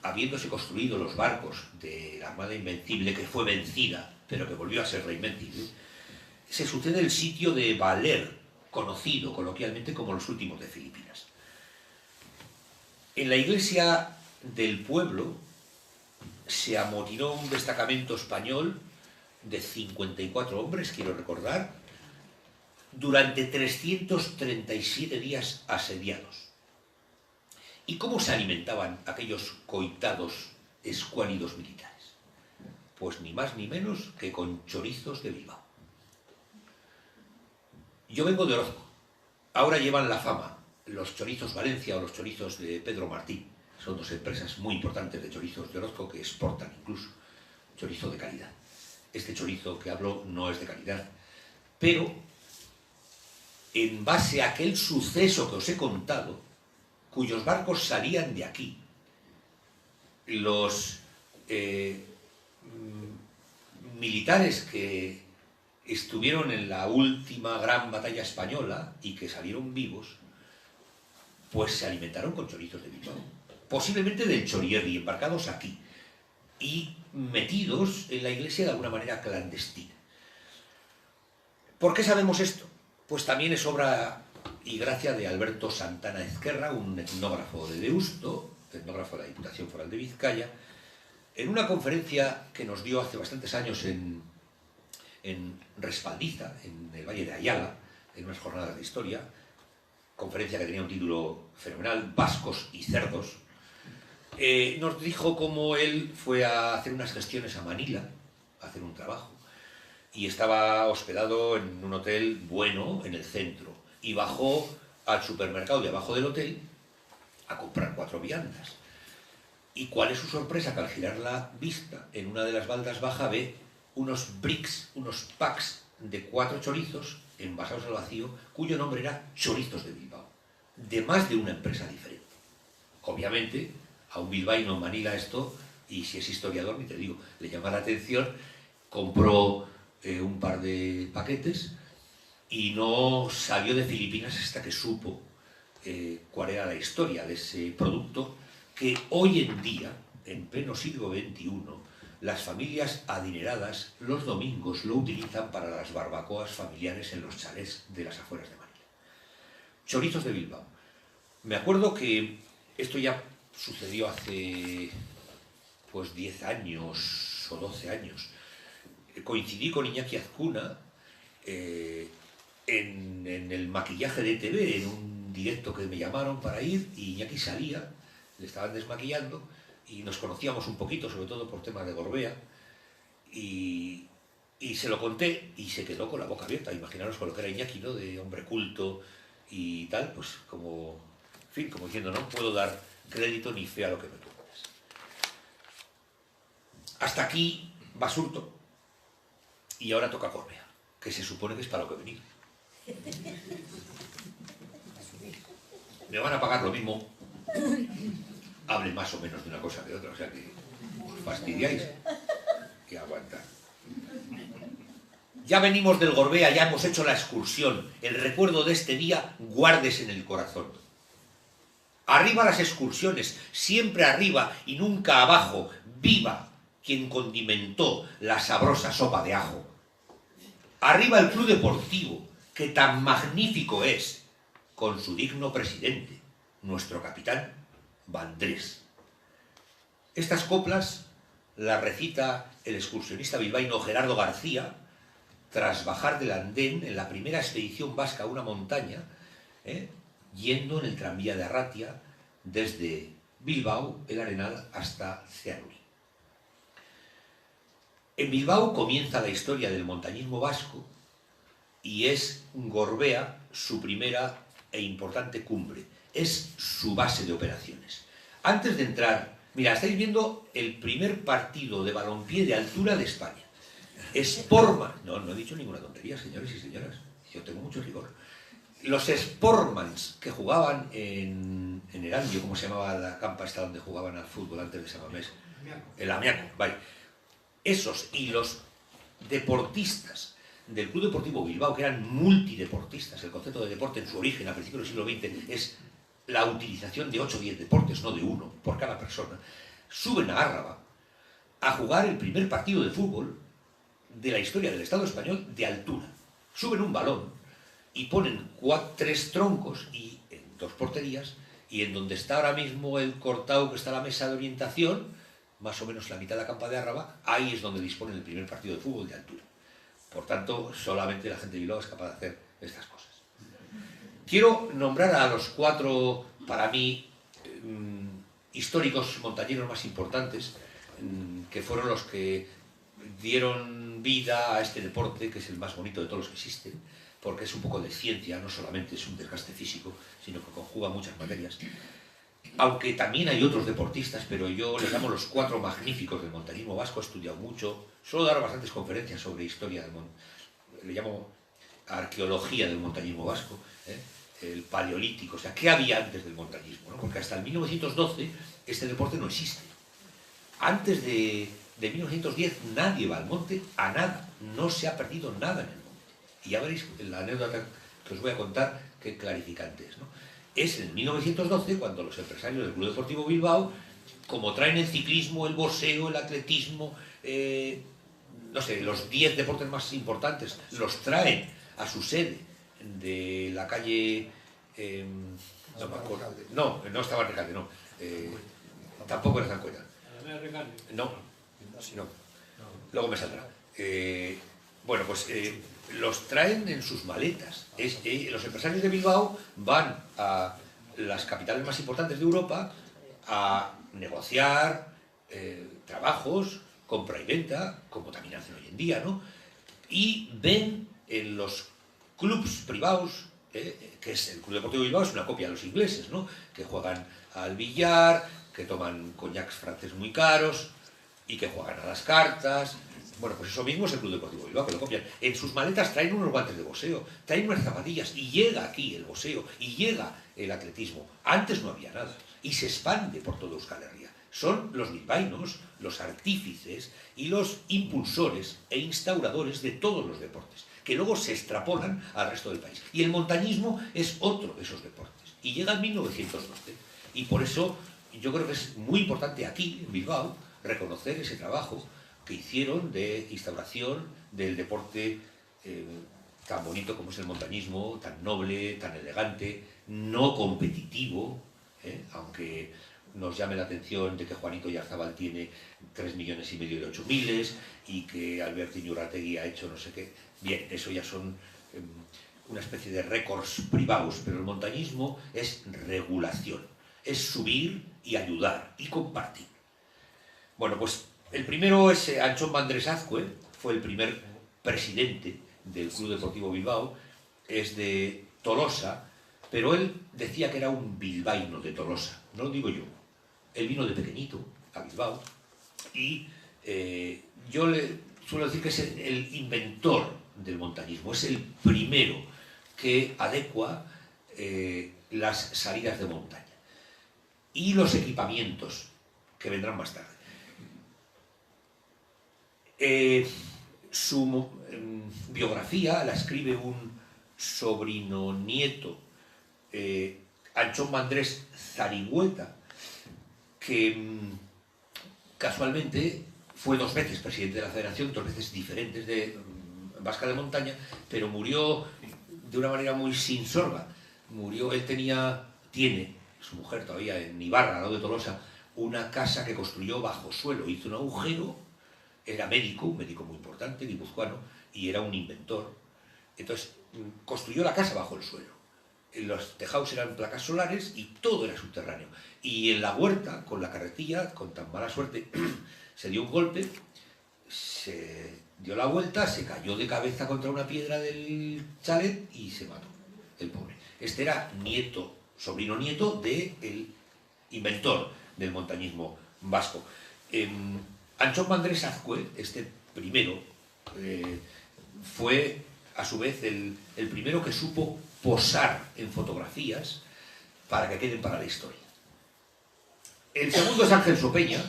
habiéndose construido los barcos de la Armada Invencible, que fue vencida, pero que volvió a ser reinvencible, se sucede el sitio de Baler, conocido coloquialmente como los últimos de Filipinas. En la iglesia del pueblo se amotinó un destacamento español de 54 hombres, quiero recordar, durante 337 días asediados. ¿Y cómo se alimentaban aquellos coitados escuálidos militares? Pues ni más ni menos que con chorizos de Bilbao. Yo vengo de Orozco. Ahora llevan la fama los chorizos Valencia o los chorizos de Pedro Martín. Son dos empresas muy importantes de chorizos de Orozco que exportan incluso chorizo de calidad. Este chorizo que hablo no es de calidad, pero en base a aquel suceso que os he contado, cuyos barcos salían de aquí, los militares que estuvieron en la última gran batalla española y que salieron vivos, pues se alimentaron con chorizos de Bilbao, posiblemente del Chorierri, embarcados aquí y metidos en la iglesia de alguna manera clandestina. ¿Por qué sabemos esto? Pues también es obra y gracia de Alberto Santana Ezquerra, un etnógrafo de Deusto, etnógrafo de la Diputación Foral de Vizcaya, en una conferencia que nos dio hace bastantes años en Respaldiza, en el Valle de Ayala, en unas jornadas de historia, conferencia que tenía un título fenomenal, Vascos y Cerdos. Nos dijo cómo él fue a hacer unas gestiones a Manila, a hacer un trabajo, y estaba hospedado en un hotel bueno en el centro, y bajó al supermercado de abajo del hotel a comprar 4 viandas. ¿Y cuál es su sorpresa? Que al girar la vista, en una de las baldas baja ve unos bricks, unos packs de 4 chorizos envasados al vacío, cuyo nombre era Chorizos de Bilbao, de más de una empresa diferente. Obviamente, a un bilbaíno en Manila esto, y si es historiador, ni te digo, le llama la atención, compró un par de paquetes y no salió de Filipinas hasta que supo cuál era la historia de ese producto que hoy en día, en pleno siglo XXI, las familias adineradas los domingos lo utilizan para las barbacoas familiares en los chalés de las afueras de Manila. Chorizos de Bilbao. Me acuerdo que esto ya sucedió hace pues 10 años o 12 años. Coincidí con Iñaki Azcuna en el maquillaje de TV, en un directo que me llamaron para ir, y Iñaki salía, le estaban desmaquillando, y nos conocíamos un poquito, sobre todo por temas de Gorbea, y se lo conté y se quedó con la boca abierta. Imaginaros con lo que era Iñaki, ¿no? De hombre culto y tal, pues como, en fin, como diciendo, no puedo dar crédito ni fe a lo que me cuentas. Hasta aquí Basurto. Y ahora toca Gorbea, que se supone que es para lo que he venido. Me van a pagar lo mismo, hable más o menos de una cosa que de otra, o sea que os fastidiáis y aguantar. Ya venimos del Gorbea, ya hemos hecho la excursión. El recuerdo de este día, guárdese en el corazón. Arriba las excursiones, siempre arriba y nunca abajo. Viva quien condimentó la sabrosa sopa de ajo. Arriba el Club Deportivo, que tan magnífico es, con su digno presidente, nuestro capitán Vandrés. Estas coplas las recita el excursionista bilbaíno Gerardo García, tras bajar del andén en la primera expedición vasca a una montaña, yendo en el tranvía de Arratia desde Bilbao, el Arenal, hasta Zeanuri. En Bilbao comienza la historia del montañismo vasco y es Gorbea su primera e importante cumbre. Es su base de operaciones. Antes de entrar, mira, estáis viendo el primer partido de balompié de altura de España. Sportman, no he dicho ninguna tontería, señores y señoras, yo tengo mucho rigor. Los Sportmans que jugaban en Erandio, ¿cómo se llamaba la campa esta donde jugaban al fútbol antes de San Mamés? El Amiaco, vale. Esos y los deportistas del Club Deportivo Bilbao, que eran multideportistas, el concepto de deporte en su origen a principios del siglo XX es la utilización de 8 o 10 deportes, no de uno, por cada persona, suben a Árraba a jugar el primer partido de fútbol de la historia del Estado español de altura. Suben un balón y ponen 3 troncos y en 2 porterías, y en donde está ahora mismo el cortado que está la mesa de orientación, más o menos la mitad de la campa de Árraba, ahí es donde disponen el primer partido de fútbol de altura. Por tanto, solamente la gente de Bilbao es capaz de hacer estas cosas. Quiero nombrar a los 4, para mí, históricos montañeros más importantes, que fueron los que dieron vida a este deporte, que es el más bonito de todos los que existen, porque es un poco de ciencia, no solamente es un desgaste físico, sino que conjuga muchas materias. Aunque también hay otros deportistas, pero yo les llamo los 4 magníficos del montañismo vasco. He estudiado mucho, suelo dar bastantes conferencias sobre historia del le llamo arqueología del montañismo vasco, el paleolítico, o sea, ¿qué había antes del montañismo? ¿No? Porque hasta el 1912 este deporte no existe. Antes de 1910 nadie va al monte a nada, no se ha perdido nada en el monte. Y ya veréis la anécdota que os voy a contar qué clarificante es, ¿no? Es en 1912 cuando los empresarios del Club Deportivo Bilbao, como traen el ciclismo, el boxeo, el atletismo, no sé, los 10 deportes más importantes, los traen a su sede de la calle... no me acuerdo. No estaba en Recalde, no. Tampoco era San Cueta. No. Luego me saldrá. Bueno, pues los traen en sus maletas. Los empresarios de Bilbao van a las capitales más importantes de Europa a negociar trabajos, compra y venta, como también hacen hoy en día, ¿no? Y ven en los clubs privados, que es el Club Deportivo Bilbao, es una copia de los ingleses, ¿no? Que juegan al billar, que toman coñacs franceses muy caros y que juegan a las cartas. Bueno, pues eso mismo es el Club Deportivo Bilbao, que lo copian. En sus maletas traen unos guantes de boxeo, traen unas zapatillas, y llega aquí el boxeo, y llega el atletismo. Antes no había nada, y se expande por todo Euskal Herria. Son los bilbaínos, los artífices y los impulsores e instauradores de todos los deportes, que luego se extrapolan al resto del país. Y el montañismo es otro de esos deportes. Y llega en 1912. Y por eso yo creo que es muy importante aquí, en Bilbao, reconocer ese trabajo que hicieron de instauración del deporte tan bonito como es el montañismo, tan noble, tan elegante, no competitivo, aunque nos llame la atención de que Juanito Yarzabal tiene 3,5 millones de 8.000 y que Alberto Iñurrategui ha hecho no sé qué. Bien, eso ya son una especie de récords privados, pero el montañismo es regulación, es subir y ayudar y compartir. Bueno, pues el primero es Antxon Vandrés Azcue, fue el primer presidente del Club Deportivo Bilbao, es de Tolosa, pero él decía que era un bilbaíno de Tolosa, no lo digo yo. Él vino de pequeñito a Bilbao y Yo le suelo decir que es el inventor del montañismo, es el primero que adecua las salidas de montaña y los equipamientos que vendrán más tarde. Su biografía la escribe un sobrino nieto, Anchón Mandrés Zarigüeta, que casualmente fue 2 veces presidente de la Federación, 2 veces diferentes de vasca de montaña, pero murió de una manera muy sin sorba. Murió, él tiene, su mujer todavía en Ibarra, al lado de Tolosa, una casa que construyó bajo suelo, hizo un agujero, era médico, un médico muy importante, guipuzcoano, y era un inventor. Entonces, construyó la casa bajo el suelo. Los tejados eran placas solares y todo era subterráneo. Y en la huerta, con la carretilla, con tan mala suerte, se dio un golpe, se dio la vuelta, se cayó de cabeza contra una piedra del chalet y se mató, el pobre. Este era nieto, sobrino nieto del inventor del montañismo vasco. Anchón Mandrés Azcue, este primero, fue a su vez el primero que supo posar en fotografías para que queden para la historia. El segundo es Ángel Sopeña,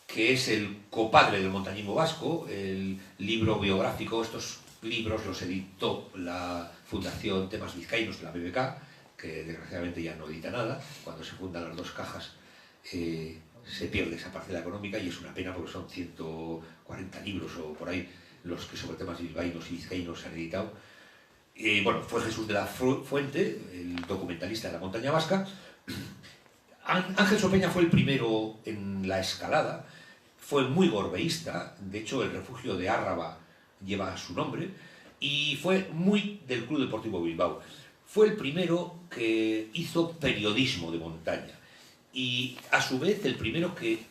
que es el copadre del montañismo vasco, el libro biográfico. Estos libros los editó la Fundación Temas Vizcaínos de la BBK, que desgraciadamente ya no edita nada. Cuando se fundan las 2 cajas se pierde esa parcela económica y es una pena porque son 140 libros o por ahí los que sobre temas bilbaínos y vizcaínos se han editado. Bueno, fue Jesús de la Fuente, el documentalista de la montaña vasca. Ángel Sopeña fue el primero en la escalada, fue muy gorbeísta, de hecho el refugio de Árraba lleva su nombre, y fue muy del Club Deportivo Bilbao. Fue el primero que hizo periodismo de montaña y a su vez el primero que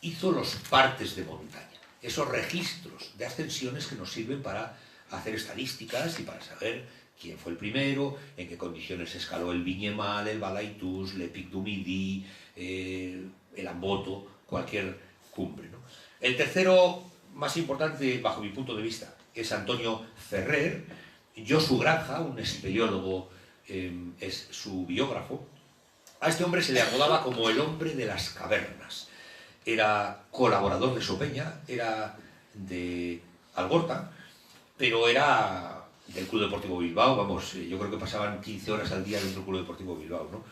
hizo los partes de montaña, esos registros de ascensiones que nos sirven para hacer estadísticas y para saber quién fue el primero, en qué condiciones escaló el Viñemal, el Balaitús, el Pic du Midi, el Amboto, cualquier cumbre, ¿no? El tercero más importante, bajo mi punto de vista, es Antonio Ferrer. Josu Granja, un espeleólogo, es su biógrafo. A este hombre se le apodaba como el hombre de las cavernas. Era colaborador de Sopeña, era de Algorta, pero era del Club Deportivo Bilbao. Vamos, yo creo que pasaban 15 horas al día dentro del Club Deportivo Bilbao, ¿no?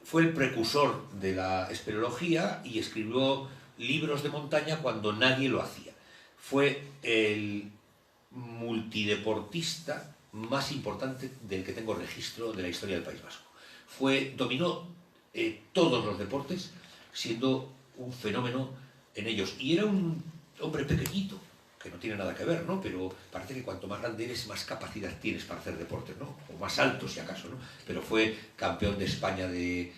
Fue el precursor de la espeleología y escribió libros de montaña cuando nadie lo hacía. Fue el multideportista más importante del que tengo registro de la historia del País Vasco. Dominó todos los deportes, siendo un fenómeno en ellos. Y era un hombre pequeñito, que no tiene nada que ver, ¿no? Pero parece que cuanto más grande eres, más capacidad tienes para hacer deporte, ¿no? O más alto, si acaso, ¿no? Pero fue campeón de España de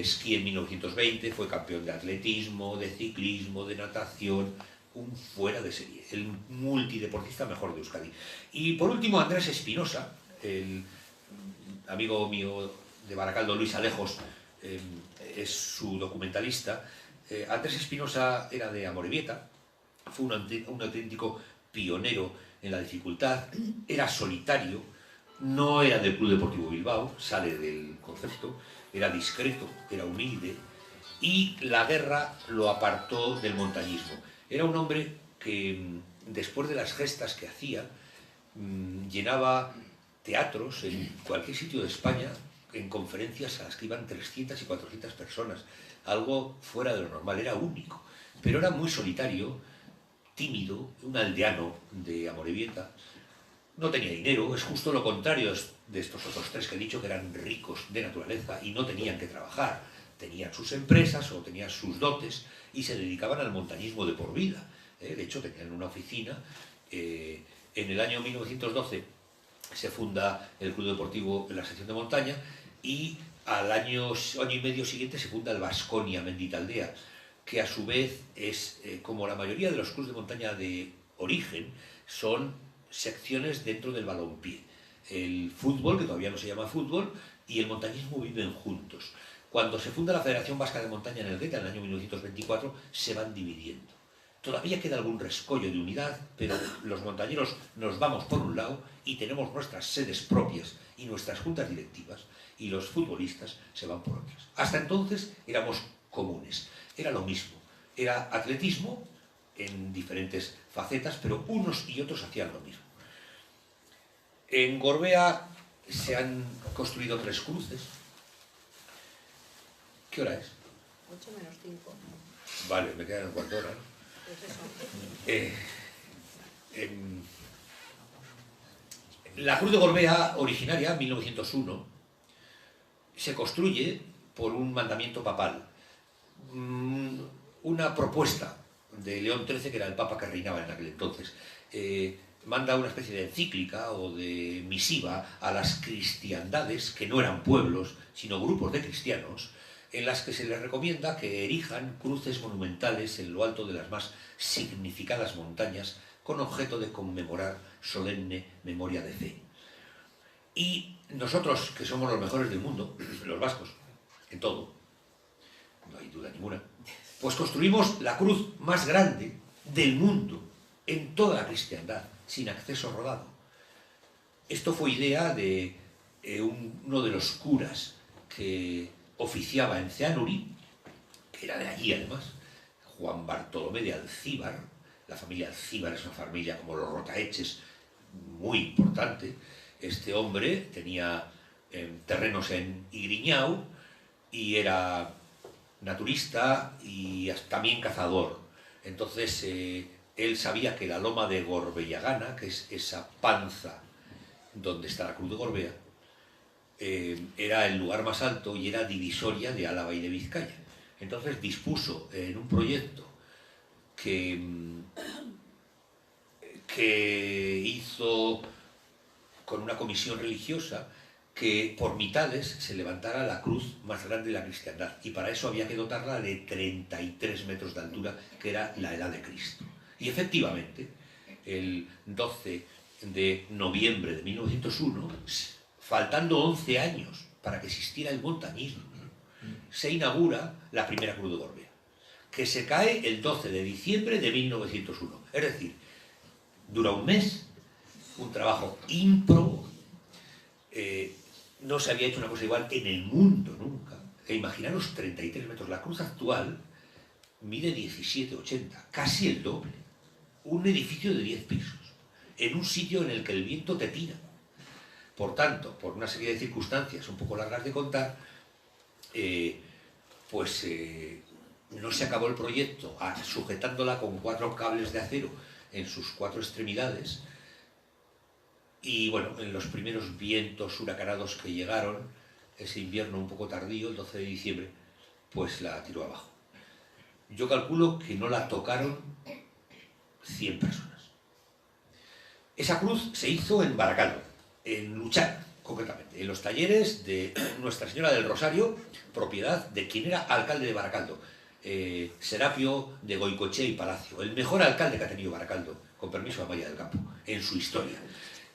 esquí en 1920, fue campeón de atletismo, de ciclismo, de natación, un fuera de serie, el multideportista mejor de Euskadi. Y por último, Andrés Espinosa, el amigo mío de Baracaldo, Luis Alejos, es su documentalista. Andrés Espinosa era de Amorebieta, fue un auténtico pionero en la dificultad, era solitario, no era del Club Deportivo Bilbao, sale del concepto, era discreto, era humilde, y la guerra lo apartó del montañismo. Era un hombre que, después de las gestas que hacía, llenaba teatros en cualquier sitio de España, en conferencias a las que iban 300 y 400 personas, algo fuera de lo normal, era único, pero era muy solitario, tímido, un aldeano de Amorebieta. No tenía dinero, es justo lo contrario de estos otros 3 que he dicho, que eran ricos de naturaleza y no tenían que trabajar. Tenían sus empresas o tenían sus dotes y se dedicaban al montañismo de por vida. De hecho, tenían una oficina. En el año 1912 se funda el Club Deportivo en la sección de montaña y al año y medio siguiente se funda el Baskonia Menditaldea, que a su vez es, como la mayoría de los clubes de montaña de origen, son secciones dentro del balompié. El fútbol, que todavía no se llama fútbol, y el montañismo viven juntos. Cuando se funda la Federación Vasca de Montaña en Elgueta, en el año 1924, se van dividiendo. Todavía queda algún rescollo de unidad, pero los montañeros nos vamos por un lado y tenemos nuestras sedes propias y nuestras juntas directivas, y los futbolistas se van por otras. Hasta entonces éramos comunes, era lo mismo, era atletismo en diferentes facetas, pero unos y otros hacían lo mismo. En Gorbea se han construido 3 cruces. ¿Qué hora es? 8 menos 5. Vale, me quedan un cuarto de hora, ¿no? Pues eso. La Cruz de Gorbea, originaria, 1901, se construye por un mandamiento papal. Una propuesta de León XIII, que era el papa que reinaba en aquel entonces, manda una especie de encíclica o de misiva a las cristiandades, que no eran pueblos, sino grupos de cristianos, en las que se les recomienda que erijan cruces monumentales en lo alto de las más significadas montañas con objeto de conmemorar solemne memoria de fe. Y nosotros, que somos los mejores del mundo, los vascos, en todo, no hay duda ninguna, pues construimos la cruz más grande del mundo en toda la cristiandad, sin acceso rodado. Esto fue idea de uno de los curas que oficiaba en Ceanuri, que era de allí además, Juan Bartolomé de Alcíbar. La familia Alcíbar es una familia como los Rotaeches, muy importante. Este hombre tenía terrenos en Igriñau y era naturista y también cazador. Entonces él sabía que la loma de Gorbellagana, que es esa panza donde está la Cruz de Gorbea, era el lugar más alto y era divisoria de Álava y de Vizcaya. Entonces dispuso en un proyecto que hizo con una comisión religiosa que por mitades se levantara la cruz más grande de la cristiandad, y para eso había que dotarla de 33 metros de altura, que era la edad de Cristo. Y efectivamente, el 12 de noviembre de 1901, faltando 11 años para que existiera el montañismo, se inaugura la primera Cruz de Gorbea, que se cae el 12 de diciembre de 1901. Es decir, dura un mes, un trabajo ímprobo, no se había hecho una cosa igual en el mundo nunca. E imaginaros 33 metros. La cruz actual mide 17,80, casi el doble. Un edificio de 10 pisos, en un sitio en el que el viento te tira. Por tanto, por una serie de circunstancias un poco largas de contar, no se acabó el proyecto sujetándola con 4 cables de acero en sus 4 extremidades. Y bueno, en los primeros vientos huracanados que llegaron, ese invierno un poco tardío, el 12 de diciembre, pues la tiró abajo. Yo calculo que no la tocaron 100 personas. Esa cruz se hizo en Baracaldo, en Luchana, concretamente, en los talleres de Nuestra Señora del Rosario, propiedad de quien era alcalde de Baracaldo, Serapio de Goicoechea y Palacio, el mejor alcalde que ha tenido Baracaldo, con permiso de Amaya del Campo, en su historia.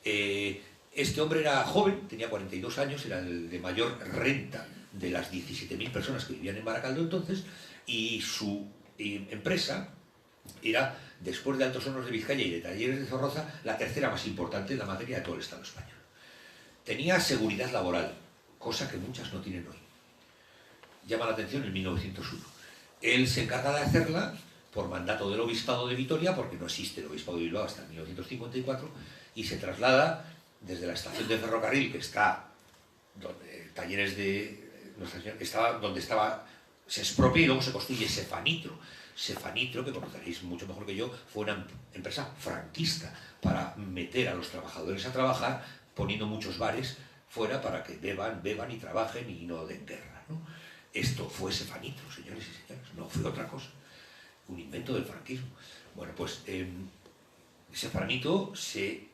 Este hombre era joven, tenía 42 años, era el de mayor renta de las 17.000 personas que vivían en Baracaldo entonces, y su empresa era, después de Altos Hornos de Vizcaya y de Talleres de Zorroza, la tercera más importante en la materia de todo el Estado español. Tenía seguridad laboral, cosa que muchas no tienen hoy. Llama la atención en 1901. Él se encarga de hacerla por mandato del Obispado de Vitoria, porque no existe el Obispado de Bilbao hasta 1954, y se traslada desde la estación de ferrocarril, que está donde Talleres de Nuestra Señora, estaba donde estaba, se expropia y luego se construye Sefanitro. Sefanitro, que conoceréis mucho mejor que yo, fue una empresa franquista para meter a los trabajadores a trabajar, poniendo muchos bares fuera para que beban y trabajen y no den guerra, ¿no? Esto fue Sefanitro, señores y señoras, no fue otra cosa, un invento del franquismo. Bueno, pues Sefanitro se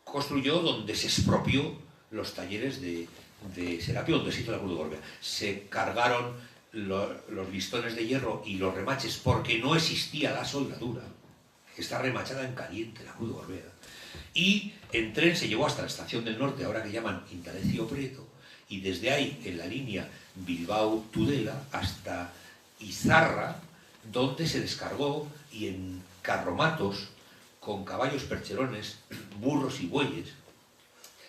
construyó donde se expropió los talleres de Serapio, donde se hizo la Cruz de Gorbea. Se cargaron los listones de hierro y los remaches porque no existía la soldadura. Está remachada en caliente la Cruz de Gorbea. Y en tren se llevó hasta la estación del norte, ahora que llaman Indalecio Prieto, y desde ahí, en la línea Bilbao-Tudela, hasta Izarra, donde se descargó y en carromatos, con caballos percherones, burros y bueyes,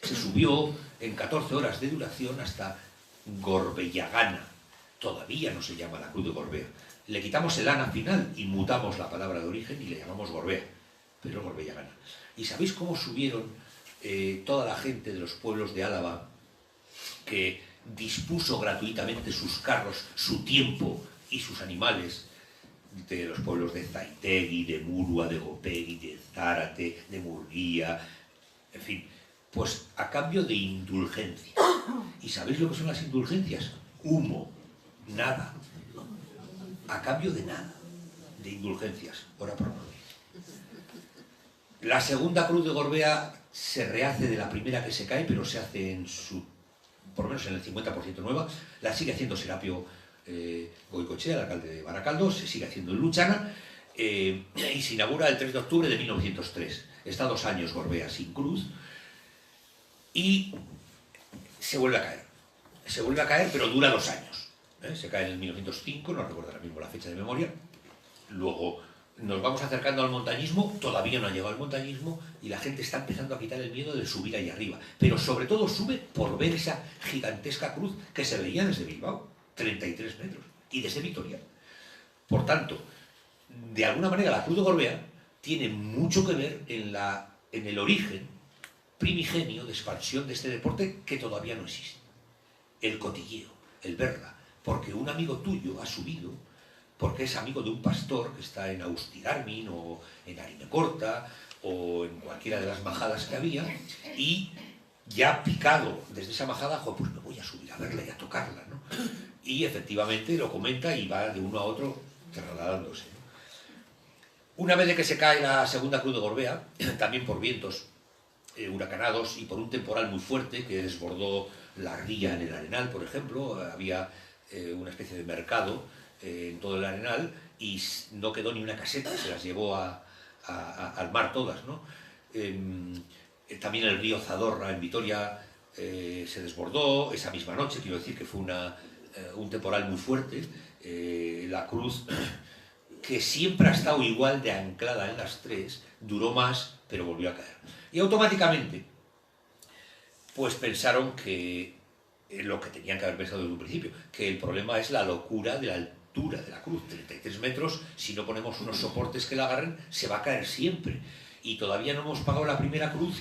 se subió en 14 horas de duración hasta Gorbellagana. Todavía no se llama la Cruz de Gorbea. Le quitamos el ana final y mutamos la palabra de origen y le llamamos Gorbea, pero Gorbellagana. ¿Y sabéis cómo subieron toda la gente de los pueblos de Álava, que dispuso gratuitamente sus carros, su tiempo y sus animales, de los pueblos de Zaitegui, de Murua, de Gopegui, de Zárate, de Murguía, en fin, pues a cambio de indulgencia? ¿Y sabéis lo que son las indulgencias? Humo, nada, a cambio de nada, de indulgencias, ora pro nobis. La segunda cruz de Gorbea se rehace de la primera que se cae, pero se hace por lo menos en el 50% nueva. La sigue haciendo Serapio Goicoechea, el alcalde de Baracaldo, se sigue haciendo en Luchana, y se inaugura el 3 de octubre de 1903. Está 2 años Gorbea sin cruz y se vuelve a caer. Se vuelve a caer, pero dura 2 años. Se cae en el 1905, no recuerdo ahora mismo la fecha de memoria. Luego nos vamos acercando al montañismo, todavía no ha llegado el montañismo y la gente está empezando a quitar el miedo de subir ahí arriba. Pero sobre todo sube por ver esa gigantesca cruz que se veía desde Bilbao, 33 metros, y desde Vitoria. Por tanto, de alguna manera la Cruz de Gorbea tiene mucho que ver en el origen primigenio de expansión de este deporte que todavía no existe. El cotilleo, el verla, porque un amigo tuyo ha subido, porque es amigo de un pastor que está en Austigarmin o en Arimecorta o en cualquiera de las majadas que había, y ya picado desde esa majada, pues me voy a subir a verla y a tocarla, ¿no? Y efectivamente lo comenta y va de uno a otro trasladándose, ¿no? Una vez de que se cae la segunda Cruz de Gorbea, también por vientos huracanados y por un temporal muy fuerte que desbordó la ría en el Arenal, por ejemplo, había una especie de mercado en todo el Arenal y no quedó ni una caseta, se las llevó al mar todas, ¿no? También el río Zadorra en Vitoria se desbordó esa misma noche, quiero decir que fue un temporal muy fuerte. La cruz, que siempre ha estado igual de anclada en las tres, duró más, pero volvió a caer. Y automáticamente, pues pensaron que lo que tenían que haber pensado desde un principio, que el problema es la locura de la altura de la cruz, 33 metros, si no ponemos unos soportes que la agarren, se va a caer siempre. Y todavía no hemos pagado la primera cruz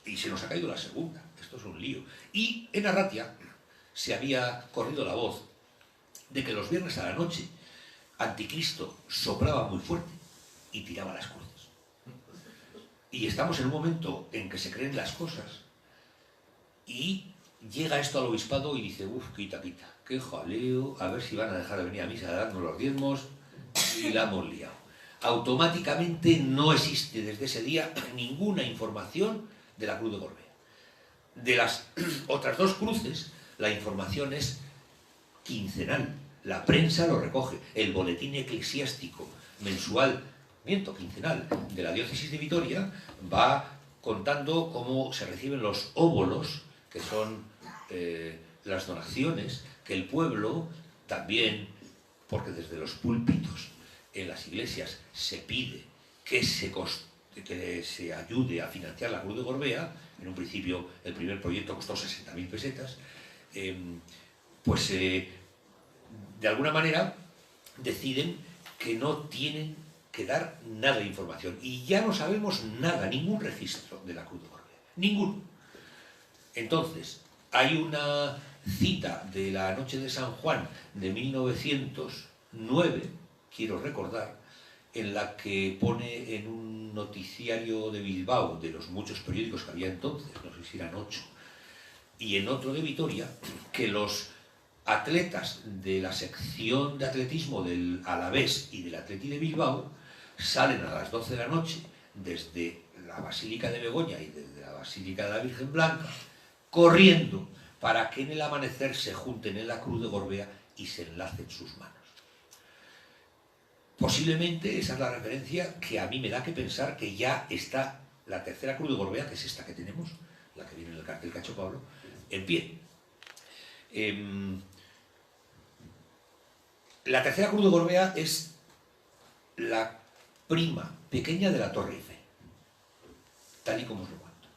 y se nos ha caído la segunda. Esto es un lío. Y en Arratia se había corrido la voz de que los viernes a la noche Anticristo soplaba muy fuerte y tiraba las cruces. Y estamos en un momento en que se creen las cosas y llega esto al obispado y dice, quita, qué jaleo, a ver si van a dejar de venir a misa a darnos los diezmos, y la hemos liado. Automáticamente no existe desde ese día ninguna información de la Cruz de Gorbea. De las otras dos cruces, la información es quincenal. La prensa lo recoge. El boletín eclesiástico mensual, quincenal, de la diócesis de Vitoria va contando cómo se reciben los óbolos, que son las donaciones, que el pueblo también, porque desde los púlpitos en las iglesias se pide que se ayude a financiar la Cruz de Gorbea. En un principio el primer proyecto costó 60.000 pesetas, de alguna manera deciden que no tienen que dar nada de información y ya no sabemos nada, ningún registro de la Cruz de Gorbea, ninguno. Entonces hay una cita de la noche de San Juan de 1909, quiero recordar, en la que pone en un noticiario de Bilbao, de los muchos periódicos que había entonces, no sé si eran 8, y en otro de Vitoria, que los atletas de la sección de atletismo del Alavés y del Atleti de Bilbao salen a las 12 de la noche desde la Basílica de Begoña y desde la Basílica de la Virgen Blanca, corriendo para que en el amanecer se junten en la Cruz de Gorbea y se enlacen sus manos. Posiblemente esa es la referencia que a mí me da que pensar que ya está la tercera Cruz de Gorbea, que es esta que tenemos, la que viene en el cartel que ha hecho Pablo, en pie. La tercera Cruz de Gorbea es la prima pequeña de la Torre Eiffel, tal y como os lo cuento.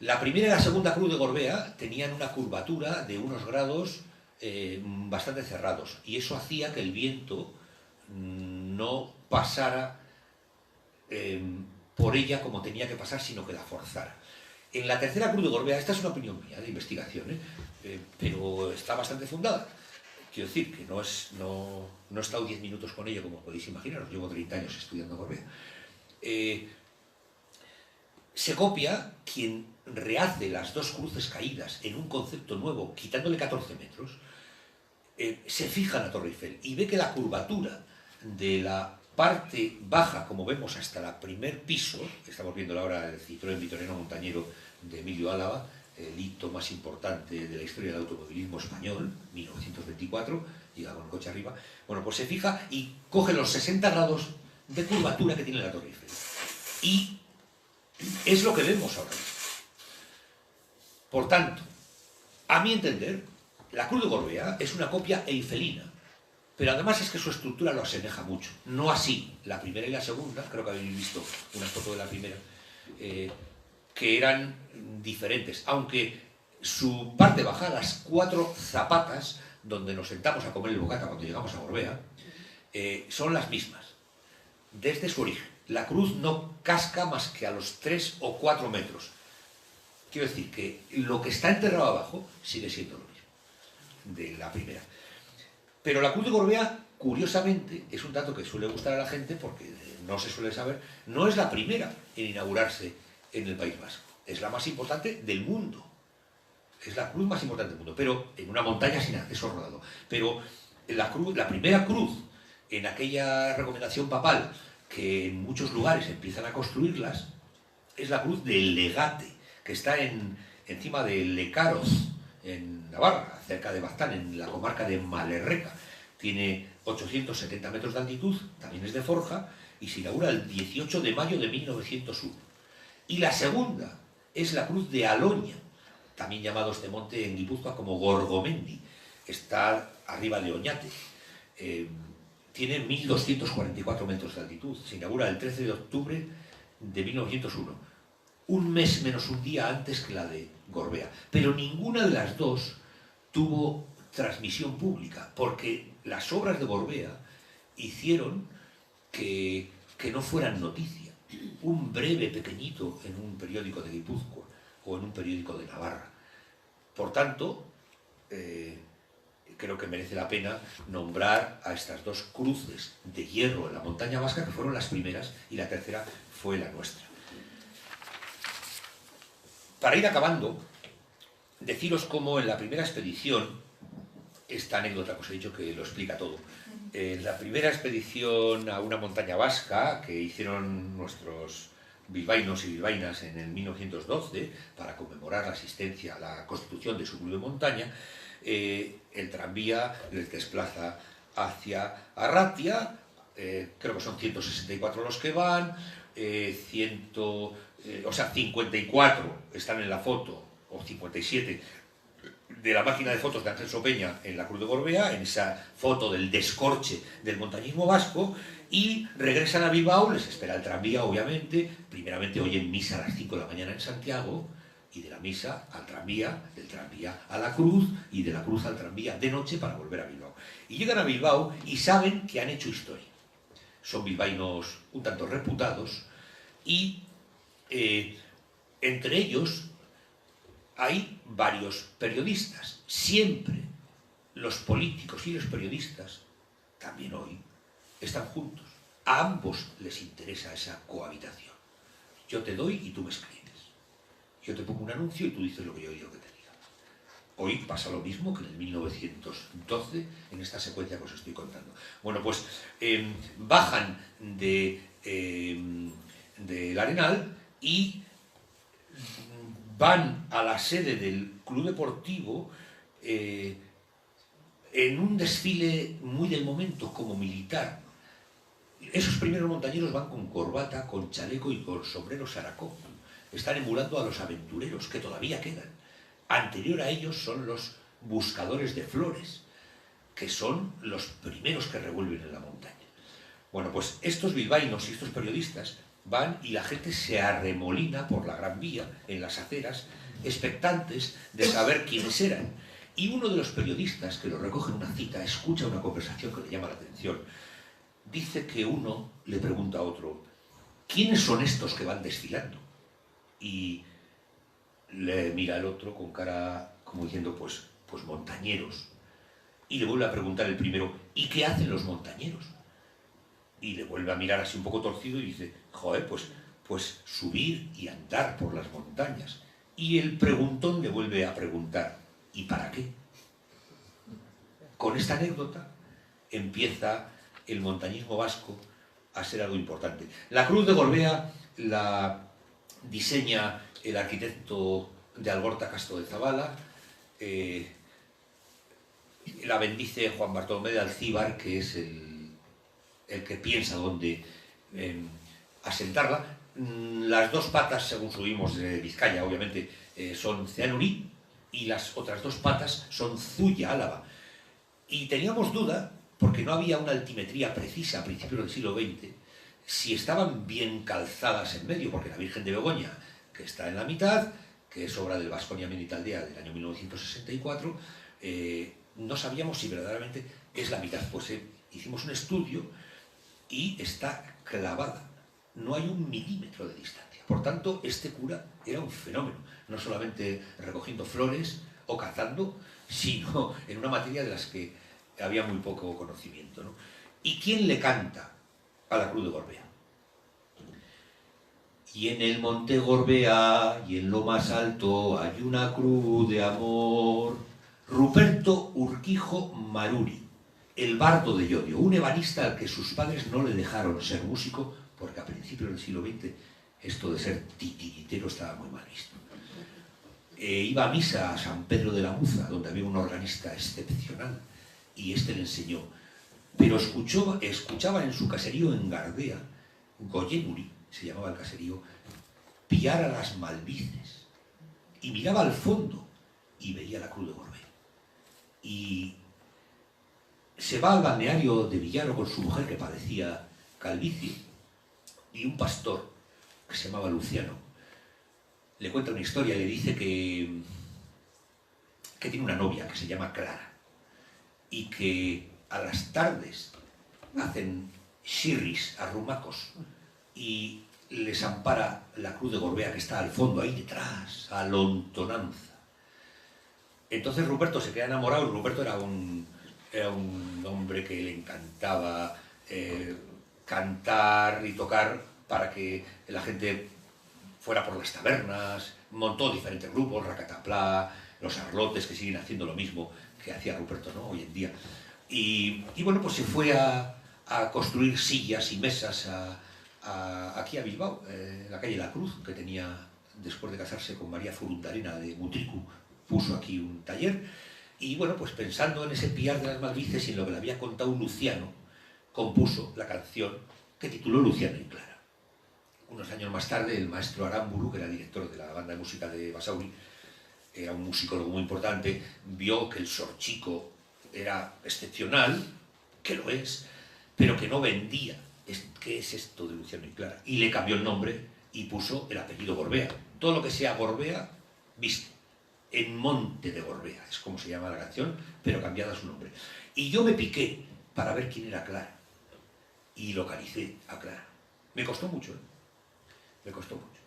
La primera y la segunda cruz de Gorbea tenían una curvatura de unos grados bastante cerrados, y eso hacía que el viento no pasara por ella como tenía que pasar, sino que la forzara. En la tercera cruz de Gorbea, esta es una opinión mía de investigación, pero está bastante fundada. Quiero decir que no he estado 10 minutos con ella, como podéis imaginaros, llevo 30 años estudiando Gorbea. Se copia quien rehace las dos cruces caídas en un concepto nuevo, quitándole 14 metros, se fija en la Torre Eiffel y ve que la curvatura de la parte baja, como vemos hasta el primer piso, estamos viendo ahora el Citroën Vitoriano Montañero de Emilio Álava, el hito más importante de la historia del automovilismo español, 1924, llega con el coche arriba, bueno, pues se fija y coge los 60 grados de curvatura que tiene la Torre Eiffel. Y es lo que vemos ahora. Por tanto, a mi entender, la Cruz de Gorbea es una copia eifelina, pero además es que su estructura lo asemeja mucho. No así la primera y la segunda, creo que habéis visto una foto de la primera, que eran diferentes, aunque su parte baja, las 4 zapatas donde nos sentamos a comer el bocata cuando llegamos a Gorbea, son las mismas, desde su origen. La cruz no casca más que a los 3 o 4 metros. Quiero decir que lo que está enterrado abajo sigue siendo lo mismo, de la primera. Pero la Cruz de Gorbea, curiosamente, es un dato que suele gustar a la gente porque no se suele saber, no es la primera en inaugurarse en el País Vasco. Es la más importante del mundo. Es la cruz más importante del mundo, pero en una montaña sin acceso rodado. Pero la primera cruz, en aquella recomendación papal, que en muchos lugares empiezan a construirlas, es la cruz del Legate, que está encima de Lecaros, en Navarra, cerca de Baztán, en la comarca de Malerreca. Tiene 870 metros de altitud, también es de forja, y se inaugura el 18 de mayo de 1901. Y la segunda es la cruz de Aloña, también llamado este monte en Guipúzcoa como Gorgomendi, está arriba de Oñate. Tiene 1244 metros de altitud, se inaugura el 13 de octubre de 1901, un mes menos un día antes que la de Gorbea. Pero ninguna de las dos tuvo transmisión pública, porque las obras de Gorbea hicieron que no fueran noticia. Un breve pequeñito en un periódico de Guipúzcoa o en un periódico de Navarra. Por tanto, creo que merece la pena nombrar a estas dos cruces de hierro en la montaña vasca, que fueron las primeras, y la tercera fue la nuestra. Para ir acabando, deciros cómo en la primera expedición, esta anécdota que os he dicho que lo explica todo, la primera expedición a una montaña vasca que hicieron nuestros bilbaínos y bilbaínas en el 1912 para conmemorar la asistencia a la constitución de su club de montaña, el tranvía les desplaza hacia Arratia, creo que son 164 los que van, 54 están en la foto, o 57, de la máquina de fotos de Ángel Sopeña en la Cruz de Gorbea, en esa foto del descorche del montañismo vasco, y regresan a Bilbao, les espera el tranvía, obviamente, primeramente oyen misa a las 5 de la mañana en Santiago, y de la misa al tranvía, del tranvía a la cruz, y de la cruz al tranvía de noche para volver a Bilbao. Y llegan a Bilbao y saben que han hecho historia. Son bilbaínos un tanto reputados, y entre ellos hay varios periodistas. Siempre los políticos y los periodistas, también hoy, están juntos. A ambos les interesa esa cohabitación. Yo te doy y tú me escribes. Yo te pongo un anuncio y tú dices lo que yo digo que te diga. Hoy pasa lo mismo que en el 1912, en esta secuencia que os estoy contando. Bueno, pues bajan del Arenal y van a la sede del club deportivo en un desfile muy del momento, como militar. Esos primeros montañeros van con corbata, con chaleco y con sombrero saracón. Están emulando a los aventureros, que todavía quedan. Anterior a ellos son los buscadores de flores, que son los primeros que revuelven en la montaña. Bueno, pues estos bilbaínos y estos periodistas van y la gente se arremolina por la Gran Vía, en las aceras, expectantes de saber quiénes eran. Y uno de los periodistas que lo recoge en una cita, escucha una conversación que le llama la atención. Dice que uno le pregunta a otro, ¿quiénes son estos que van desfilando? Y le mira el otro con cara como diciendo, pues montañeros. Y le vuelve a preguntar el primero, ¿y qué hacen los montañeros? Y le vuelve a mirar así un poco torcido y dice, joder, pues subir y andar por las montañas. Y el preguntón le vuelve a preguntar, ¿y para qué? Con esta anécdota empieza el montañismo vasco a ser algo importante. La Cruz de Gorbea la diseña el arquitecto de Algorta Castro de Zabala, la bendice Juan Bartolomé de Alcíbar, que es el que piensa dónde asentarla. Las dos patas, según subimos de Vizcaya, obviamente, son Ceanurí, y las otras dos patas son Zuya, Álava. Y teníamos duda, porque no había una altimetría precisa a principios del siglo XX, si estaban bien calzadas en medio, porque la Virgen de Begoña, que está en la mitad, que es obra del Baskonia Menditaldeak del año 1964, no sabíamos si verdaderamente es la mitad. Pues hicimos un estudio y está clavada, no hay un milímetro de distancia. Por tanto, este cura era un fenómeno, no solamente recogiendo flores o cazando, sino en una materia de las que había muy poco conocimiento, ¿no? ¿Y quién le canta a la Cruz de Gorbea? Y en el monte Gorbea y en lo más alto hay una cruz de amor. Ruperto Urquijo Maruri, el bardo de Llodio, un ebanista al que sus padres no le dejaron ser músico, porque a principios del siglo XX esto de ser titiritero estaba muy mal visto. Iba a misa a San Pedro de la Muza, donde había un organista excepcional, y este le enseñó. Pero escuchaba en su caserío en Gardea, Goyemuri, se llamaba el caserío, pillar a las Malvices, y miraba al fondo y veía la Cruz de Gorbea. Y se va al balneario de Villaro con su mujer, que padecía calvicie, y un pastor que se llamaba Luciano le cuenta una historia y le dice que tiene una novia que se llama Clara y que a las tardes hacen shirris, arrumacos, y les ampara la Cruz de Gorbea, que está al fondo, ahí detrás, a lontonanza. Entonces Ruperto se queda enamorado. Ruperto era un hombre que le encantaba cantar y tocar para que la gente fuera por las tabernas, montó diferentes grupos, Racataplá, los Arlotes, que siguen haciendo lo mismo que hacía Ruperto, ¿no?, hoy en día. Y bueno, pues se fue a construir sillas y mesas aquí a Bilbao, en la calle La Cruz, que tenía, después de casarse con María Furundarena de Mutricu, puso aquí un taller. Y bueno, pues pensando en ese piar de las Malvices y en lo que le había contado Luciano, compuso la canción que tituló Luciano y Clara. Unos años más tarde, el maestro Aramburu, que era director de la banda de música de Basauri, era un musicólogo muy importante, vio que el sorchico era excepcional, que lo es, pero que no vendía. ¿Qué es esto de Luciano y Clara? Y le cambió el nombre y puso el apellido Gorbea. Todo lo que sea Gorbea, viste. En Monte de Gorbea, es como se llama la canción, pero cambiada su nombre. Y yo me piqué para ver quién era Clara. Y localicé a Clara. Me costó mucho, ¿eh? Me costó mucho.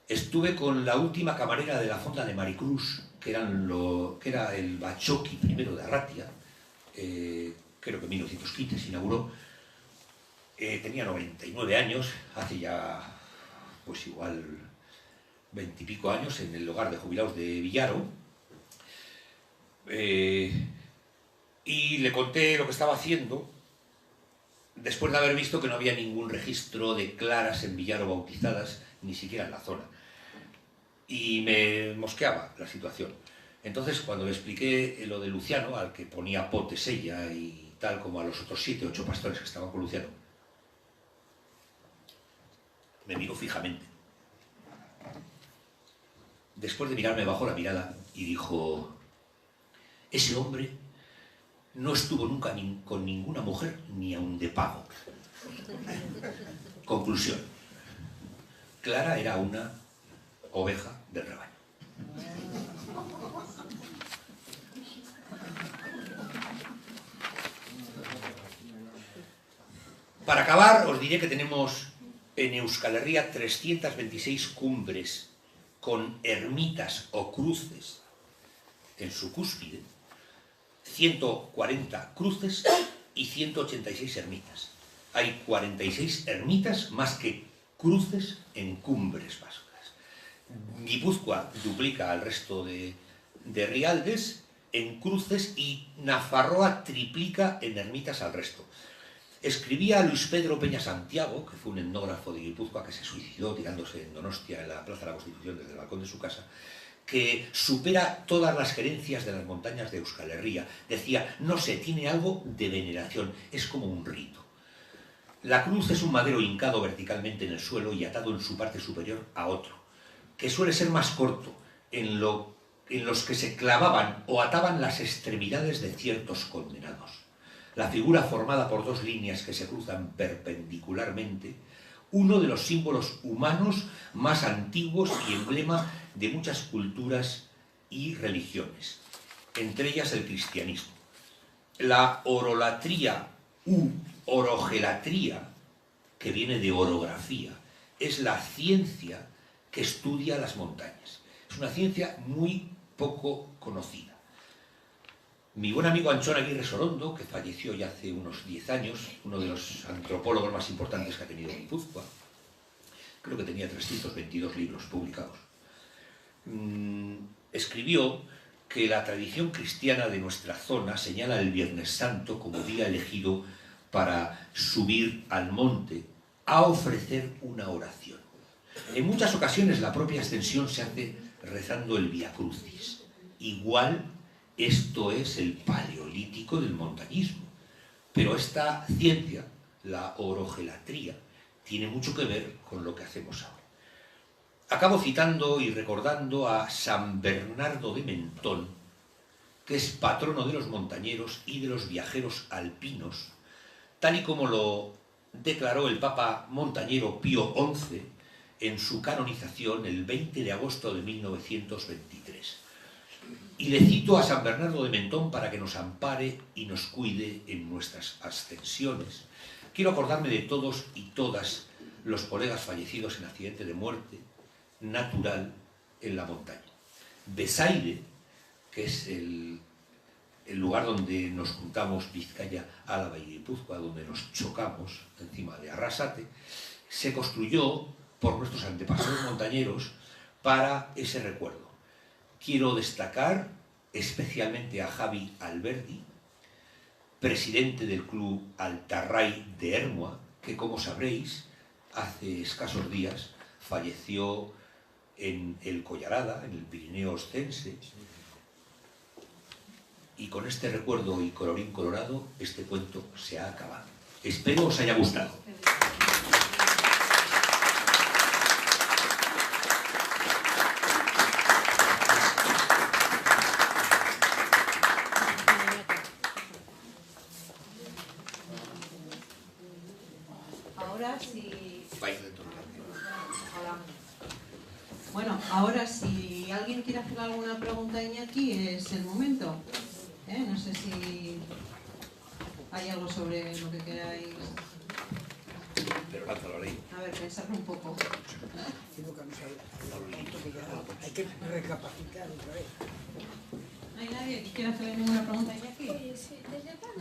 Estuve con la última camarera de la Fonda de Maricruz, que era el Bachoqui primero de Arratia, creo que en 1915 se inauguró. Tenía 99 años, hace ya, pues igual 20 y pico años, en el hogar de jubilados de Villaro. Y le conté lo que estaba haciendo, después de haber visto que no había ningún registro de claras en Villaro bautizadas, ni siquiera en la zona. Y me mosqueaba la situación. Entonces, cuando le expliqué lo de Luciano, al que ponía potes ella y tal, como a los otros 7 o 8 pastores que estaban con Luciano, me miró fijamente. Después de mirarme, bajó la mirada y dijo: ese hombre no estuvo nunca con ninguna mujer ni aun de pago. Conclusión. Clara era una oveja del rebaño. Para acabar, os diré que tenemos en Euskal Herria 326 cumbres con ermitas o cruces en su cúspide, 140 cruces y 186 ermitas. Hay 46 ermitas más que cruces en cumbres vascas. Guipúzcoa duplica al resto de rialdes en cruces y Nafarroa triplica en ermitas al resto. Escribía Luis Pedro Peña Santiago, que fue un etnógrafo de Guipúzcoa que se suicidó tirándose en Donostia, en la Plaza de la Constitución, desde el balcón de su casa, que supera todas las gerencias de las montañas de Euskal Herria. Decía, no sé, tiene algo de veneración, es como un rito. La cruz es un madero hincado verticalmente en el suelo y atado en su parte superior a otro, que suele ser más corto, en los que se clavaban o ataban las extremidades de ciertos condenados. La figura formada por dos líneas que se cruzan perpendicularmente, uno de los símbolos humanos más antiguos y emblema de muchas culturas y religiones, entre ellas el cristianismo. La orolatría u orogelatría, que viene de orografía, es la ciencia que estudia las montañas. Es una ciencia muy poco conocida. Mi buen amigo Anchón Aguirre Sorondo, que falleció ya hace unos 10 años, uno de los antropólogos más importantes que ha tenido Guipúzcoa, creo que tenía 322 libros publicados, escribió que la tradición cristiana de nuestra zona señala el Viernes Santo como día elegido para subir al monte a ofrecer una oración. En muchas ocasiones la propia ascensión se hace rezando el Vía Crucis. Igual esto es el paleolítico del montañismo, pero esta ciencia, la orogelatría, tiene mucho que ver con lo que hacemos ahora. Acabo citando y recordando a San Bernardo de Mentón, que es patrono de los montañeros y de los viajeros alpinos, tal y como lo declaró el Papa montañero Pío XI en su canonización el 20 de agosto de 1923. Y le cito a San Bernardo de Mentón para que nos ampare y nos cuide en nuestras ascensiones. Quiero acordarme de todos y todas los colegas fallecidos en accidente de muerte natural en la montaña. Besaide, que es el lugar donde nos juntamos Vizcaya, Álava y Guipúzcoa, donde nos chocamos encima de Arrasate, se construyó por nuestros antepasados montañeros para ese recuerdo. Quiero destacar especialmente a Javi Alberdi, presidente del club Altarray de Ermua, que, como sabréis, hace escasos días falleció en el Collarada, en el Pirineo Oscense. Y con este recuerdo y colorín colorado, este cuento se ha acabado. Espero os haya gustado. Bueno, ahora si alguien quiere hacer alguna pregunta a Iñaki, es el momento. No sé si hay algo sobre lo que queráis. Pero lánzalo, Ley. A ver, pensarlo un poco. Hay que recapacitar otra vez. ¿No hay nadie que quiera hacerle ninguna pregunta a Iñaki? Oye, sí, ¿desde cuándo